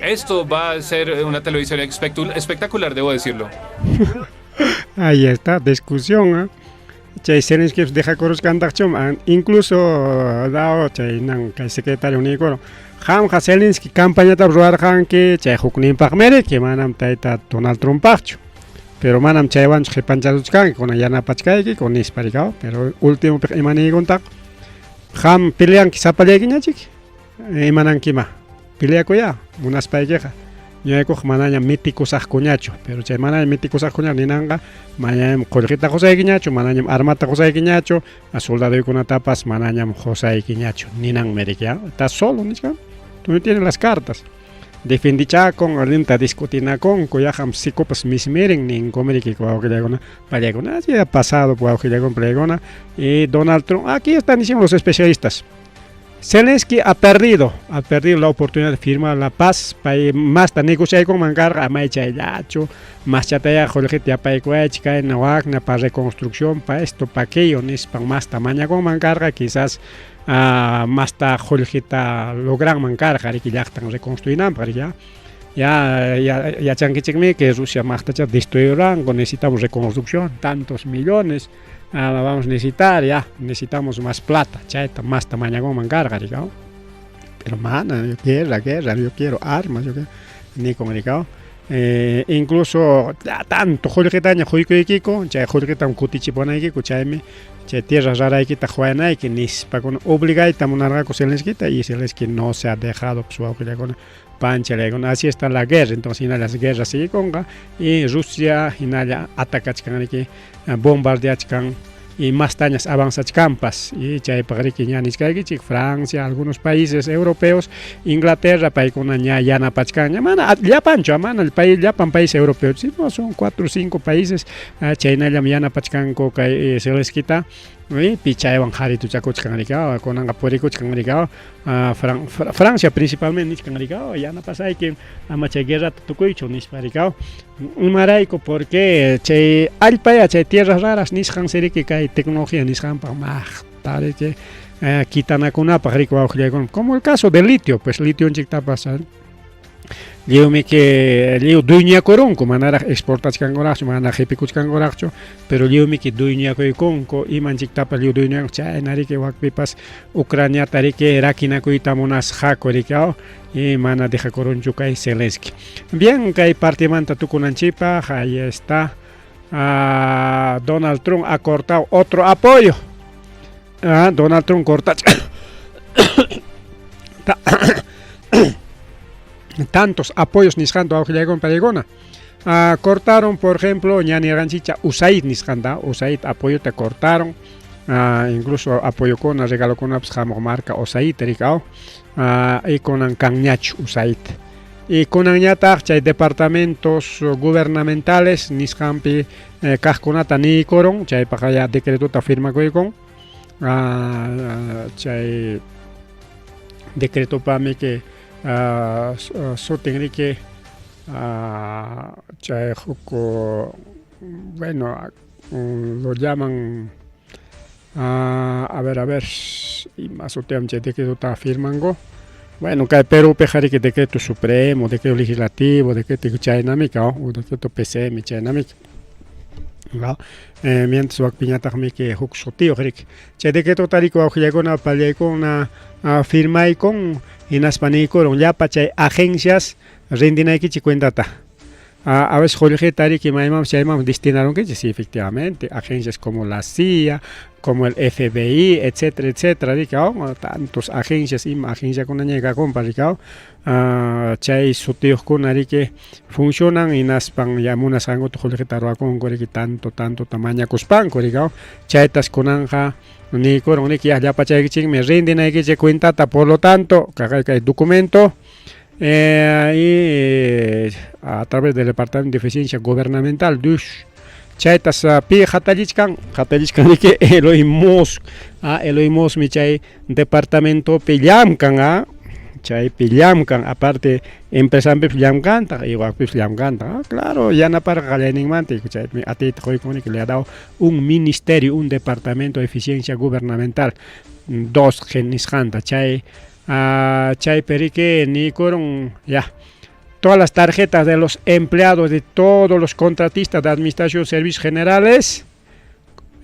Esto va a ser una televisión espectacular, debo decirlo. Ahí está, discusión. Chay Zelensky deja corus cantachum, incluso dao chay nang kay secretario Nicolo. Ham Zelensky campaña tab ruar han que chay huknin pagmere que manam taita Donald Trump pacho. Pero manam chay wan panchaduchkan con ayana pachkai con isparicao, pero último imani contact. Ham pelean ki sapaleginya chik. Imanan kima. Pelea ya, unas parejas. Yo he cogido mananya míticos ascuñacho, pero si mananya míticos ascuñacho ni nanga, mananya colgita cosa guiñacho, mananya armata cosa guiñacho, a soldado y con tapas mananya cosa guiñacho, ni nang merikia. Estás solo, ni siquiera. Tú no tienes las cartas. Defendicha con ahorita discutina con ham psicopas mis miren ni en comeriki con augelegona, palegona, así ha pasado por augelegona palegona y Donald Trump. Aquí están diciendo los especialistas. Zelensky ha perdido la oportunidad de firmar la paz para más de negociar con Mangarra, más chayacho, más chataya, Jorge, para chica Nawagna, para reconstrucción, para esto, para aquello, para más tamaño con Mangarra, quizás más ta Jorge logran Mangarra, que ya están reconstruyendo, para ya chanquichigme que Rusia más ta destruirán, necesitamos reconstrucción, tantos millones. La vamos a necesitar, necesitamos más plata, más tamaño como mancarga, ¿no? Pero mana, yo quiero la guerra, yo quiero armas, yo quiero ni comunicado. Incluso tanto Jorge Taña, Jorge Kiko, Jorge Tam Kutichipona Kiko, tierra rara que está jugando que ni para obligar a tamunar con Zelensky y Zelensky no se ha dejado su auge con pancha con así está la guerra, entonces las guerras sigue conga y Rusia y nada ataca que bombardea y más tañas avanza campas y chay pagriquiña ni Francia, algunos países europeos, Inglaterra país con una llana pachcaña mana ya pancho mana el país ya país europeo si no son 4 o 5 países China llana pachcan coca se les quita picha evanjari tu chaco chcangricao con angaporico chcangricao Francia principalmente chcangricao ya no pasa que amacha guerra tucuicho ni sparicao un maraico porque che al país che tierras raras ni scan serie que hay tecnología ni scan para más tal que quitan a cuna para rico como el caso del litio, pues litio en chicta pasa Liu mi que liu dunia koronko manara exportas kangoracho manara hepikuch kangoracho pero liu mi que dunia koikonko iman chikta pa liu dunia cha enari que wakpipas Ucrania tari que rakina koitamonas hakorikao y mana deja koroncho kai Zelensky. Bien, kai parte manta tukunanchipa, ahí está Donald Trump ha cortado otro apoyo. Donald Trump corta tantos apoyos nisjando a Ojilegon Paregona. Cortaron, por ejemplo, ñani ranchicha USAID nisjanda, USAID apoyo te cortaron. Incluso apoyo con regalo con una marca USAID tericao y con Canñach USAID. Y con añatar departamentos gubernamentales nisjampi casconata ni coron, chay para ya decreto ta firma con chay decreto para mí que so tendría que bueno lo llaman a ver y más o menos de que está firmando bueno que Perú pejar que decreto supremo decreto legislativo decreto dinámica o decreto PCM dinámica mientras wak piñata que huk sotio ric che decreto tarico augilegona palegona firma y con inaspanico ya pachay agencias rendina que cuenta a veces Jorge Tari que maimam destinaron que sí efectivamente agencias como la CIA como el FBI etcétera etcétera tantos agencias y agencia con añega con paricao chay sotios con ari que funcionan y naspan yamunas ango to Jorge Taro con que tanto tamaño cospan coricao chaitas con anja ni coron ni que ya pachay que me rendina que se cuenta por lo tanto que hay documento A través del Departamento de Eficiencia Gubernamental, chaytas pi hatalichkan que Elon Musk, mi chay departamento pillamkan, chay pillamkan, aparte empresa pillamkan, igual pillamkan, claro, ya no para galening mante, chay a ti que le ha dado un ministerio, un departamento de eficiencia gubernamental, dos genisjanta, chay perique ni coron ya. Todas las tarjetas de los empleados de todos los contratistas de administración de servicios generales,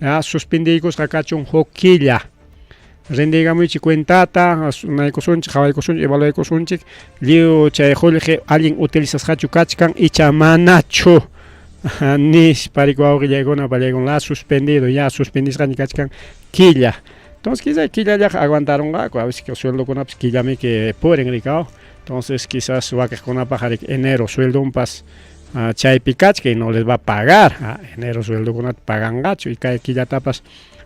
ya suspendidos acachun hoquilla. Rendiga muy cuentata, una cosunch, java cosunch, evalúe cosunch, liu chaejolje, alguien utilizas hachukachkan y chamanacho. Nis paricuau llegona palegon la suspendido, ya suspendis kachkan quilla. Entonces quizás quilla ya aguantaron a veces que sueldo con apps quilla me que pueden ricao. Entonces quizás va a con una paja de enero sueldo un pas chay picach que no les va a pagar. Enero sueldo con una pagan gacho y cae aquí ya tapas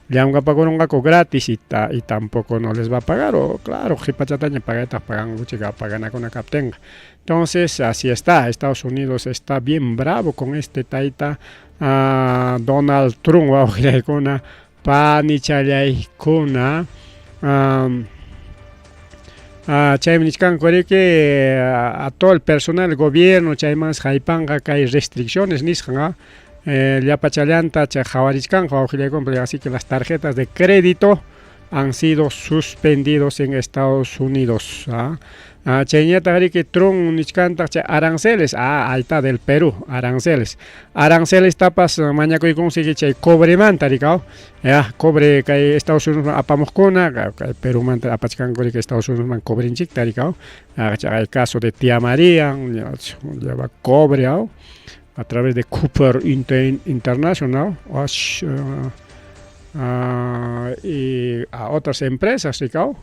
le han pagar un gaco gratis y tampoco no les va a pagar. O claro, jipachataña pagatas pagan chica pagan con una captenga. Entonces así está. Estados Unidos está bien bravo con este taita Donald Trump con una panichalay con una Chaymichkan que a todo el personal del gobierno chaymas jaipanga que hay restricciones nisjanga ya pachallanta chajawarichkan así que las tarjetas de crédito han sido suspendidos en Estados Unidos. Chaynata que Trump nichkanta aranceles, ahí está del Perú, aranceles tapas mañana y consigue chay cobre manta ricao, ya cobre que Estados Unidos apamoscona, que Perú manta apachkan que Estados Unidos man cobre en chicta ricao, el caso de Tía María lleva cobre a través de Cooper International y a otras empresas ricao.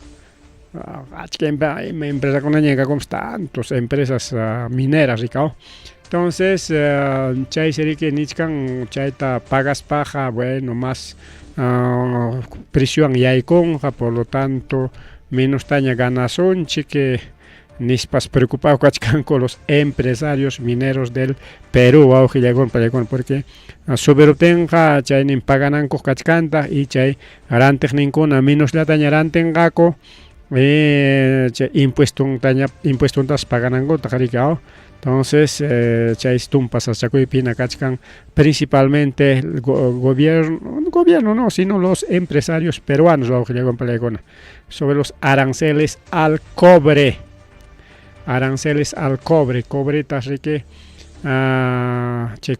Empresa con una como tantos empresas mineras ricao. Entonces chay sería que nichkan chayta pagas paja, bueno, más prisión y hay conja, por lo tanto menos taña ganazón que nispas preocupado con los empresarios mineros del Perú porque sobreobtenga chay nin paganan kachkanta y chay arantej ninkuna menos la taña arantengaco impuesto tas paganan tajaricao. Entonces chaistum pasa pina kachkan principalmente el gobierno no, sino los empresarios peruanos sobre los aranceles al cobre. Cobre tasrique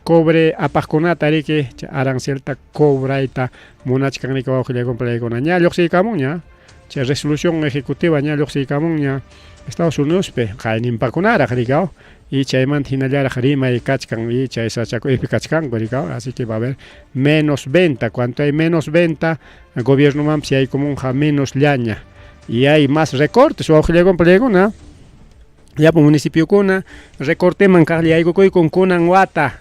cobre apasconata rique arancelta cobraita monachkan rique ña resolución ejecutiva ña Estados Unidos jainin pacunara ricao y chayman hinallara jarima y kachkan y chay sachaco y kachkan así que va a haber menos venta. Cuanto hay menos venta, el gobierno mam si hay como un menos llaña y hay más recortes o ya por municipio kuna recorte mancali hay con kunanwata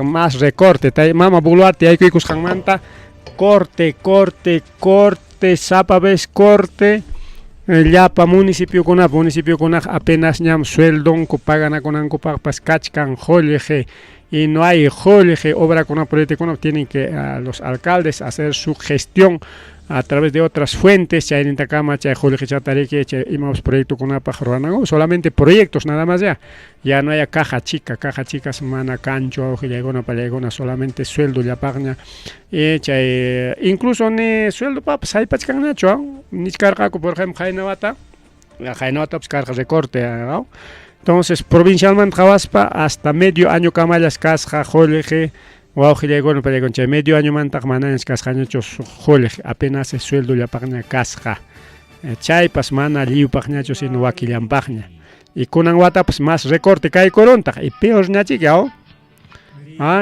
más recorte mama buluarte hay que manta corte sapa vez corte ya pa municipio kuna apenas ñam sueldon ko pagana konan ko pas kachkan joleje y no hay joleje obra con proyecto tienen que los alcaldes hacer su gestión a través de otras fuentes, chay en Takama, chay joleje chatareque, chay imamos proyecto con una pajarana, solamente proyectos nada más ya no hay caja chicas mana cancho ojillegona palegona solamente sueldo ya pagna chay incluso ne sueldo papas hay pachkan nacho ni carga por ejemplo jainawata pues carga recorte ¿no? Entonces provincialmente Jawaspa hasta medio año camallas casja joleje medio año mantak mananes casjañachos joleg apenas el sueldo ya pagna casja chaypas mana liu pagnacho sino wakilian pagna y kunan wata pues más recorte cae coronta y peor ñachiqueo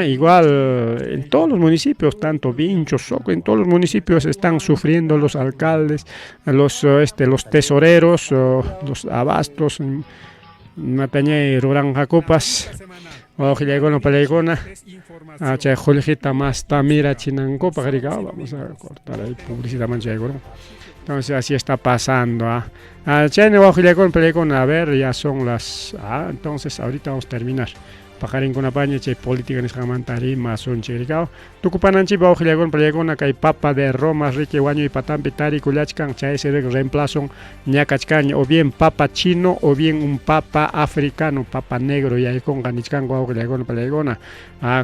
igual en todos los municipios tanto Vinchos Soco en todos los municipios están sufriendo los alcaldes los tesoreros los abastos Mataña y Ruranja Copas Ojilegona Palegona Jolijita más Tamira Chinanco Pajaricao. Vamos a cortar ahí publicidad mancha de Entonces así está pasando. A ver, ya son las... entonces ahorita vamos a terminar. Pajarin con apaña, che política en jamantari, más un chiricao. Tucupananchi, baujilegon, prelegona, que hay papa de Roma, rique, guaño y patán, pitari, culachcan, cha ese reemplazo, ñacachcan, o bien papa chino, o bien un papa africano, papa negro, y ahí con ganichcan, baujilegon, prelegona.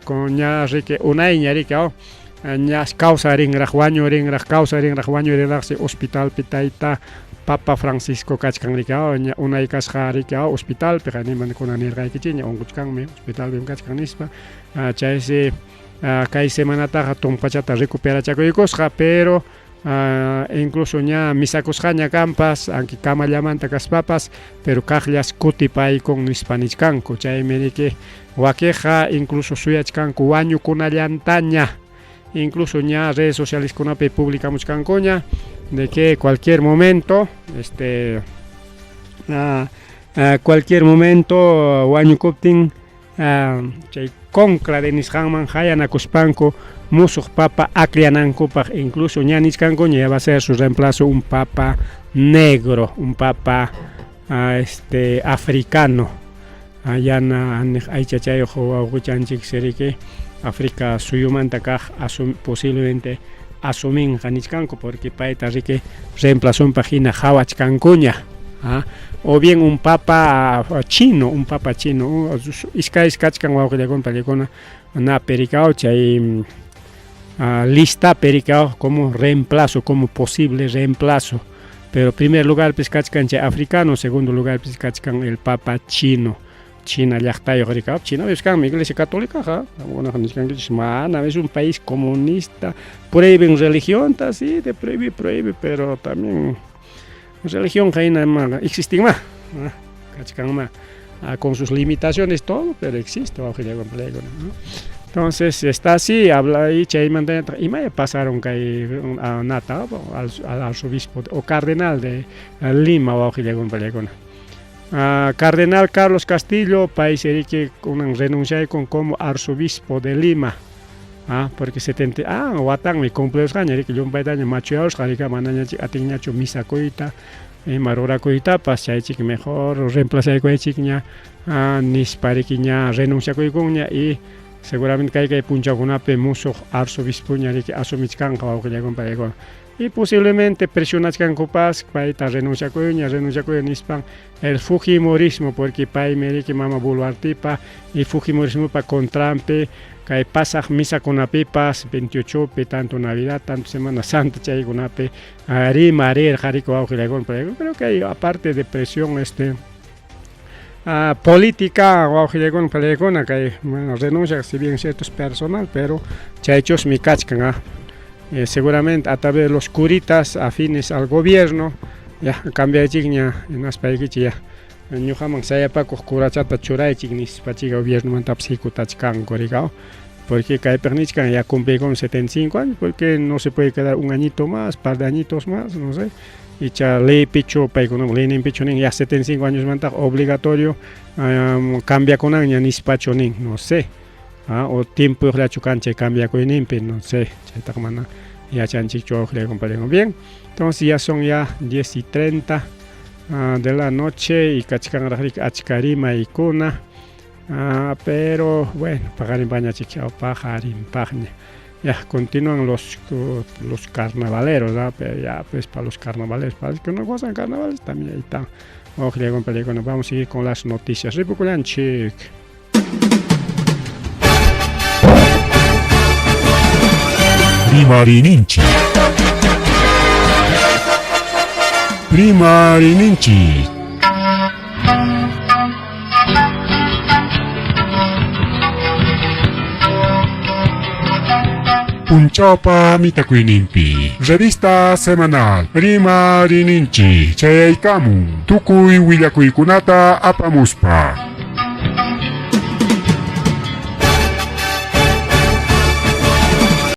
Con ña rique, una y ñaricao. Ñas causa ring rajuaño, hospital, pitaita. Papa Francisco Kachkan Ricao, una y casja Ricao, hospital, pero ni man con anir Raikichiña, un Kuchkan, hospital, bien Kachkan Nispa, Chaise, Kai semana taja, Tom Pachata recupera Chacoicosja, pero incluso ya Misacosjaña Campas, aunque Cama Llamanta Caspapas, pero Kajlas Kutipai con Hispanichkanko, Chay Medique, Waqueja, incluso Suyachkanko, Waño con Allantaña, incluso ya redes sociales con AP pública Muchkancoña. De que cualquier momento, cualquier momento, Wanyukoptin, concla de Nishanman, Hayanakuspanko, Musuk Papa, Aklianankopag, incluso Ñaniskanko, ya va a ser su reemplazo un Papa negro, un Papa africano. Allá hay chachayo, Huachanchik Serike, África, Suyumantacaj, posiblemente. Asumen Janichkanko porque paeta rique reemplazó en página Hawachkankuña, o bien un papa chino, iskachkan waukilegon palikona na pericao chay lista pericao como reemplazo, como posible reemplazo, pero primer lugar pescachkan chay africano, segundo lugar pescachkan el papa chino. China llaqtayo ricao, China es mi iglesia católica, es un país comunista, prohíben religión, sí, de prohíbe, pero también religión existe más, con sus limitaciones todo, pero existe, entonces está así, habla ahí, y me pasaron que a Nata, al arzobispo o cardenal de Lima, Cardenal Carlos Castillo, país que renuncié como arzobispo de Lima, porque 70 Watang mi cumpleaños año que yo un baitaño macho jarika mananya atiñacho misa coita marora coita pasay que mejor reemplazar con chiquña nis pariquiña renuncia coicuña y seguramente que puncha con ape muso arzobispo ña que asumichkan ka que llegon para llegon. Y posiblemente presionas que copas para renuncia con nispan el fujimorismo porque pai me que mama buluartipa y fujimorismo para contrampe que pasa misa con apipas 28 tanto Navidad tanto Semana Santa chay con ape ari marer jarico creo que hay aparte de presión política o que bueno, renuncia si bien cierto es personal pero chaychos mi cachcan seguramente a través de los curitas afines al gobierno ya cambia de chigña en las países ya ñujaman sayapa curachata churay chignis pachiga gobierno mantapsiku tachkan corigao porque cae pernichkan ya cumple con 75 años porque no se puede quedar un añito más par de añitos más no sé y cha ley picho paikono ley pichonin ya 75 años manta obligatorio cambia con año ni spachonin no sé o tiempo la chucanche cambia con nimpe no sé chatamana ya chanchicho le comparemos bien entonces ya son ya 10:30 de la noche y cachican achkarima y cuna pero bueno pagarin baña chichao pajarin pagna ya continúan los carnavaleros pero ya pues para los carnavales para los que no gozan carnavales también ahí está vamos a seguir con las noticias Ripuculanchik. Primarininchi. Punchapa mitakuinimpi. Revista semanal. Primarininchi. Chayaykamu. Tukuy willakuikunata apamuspa.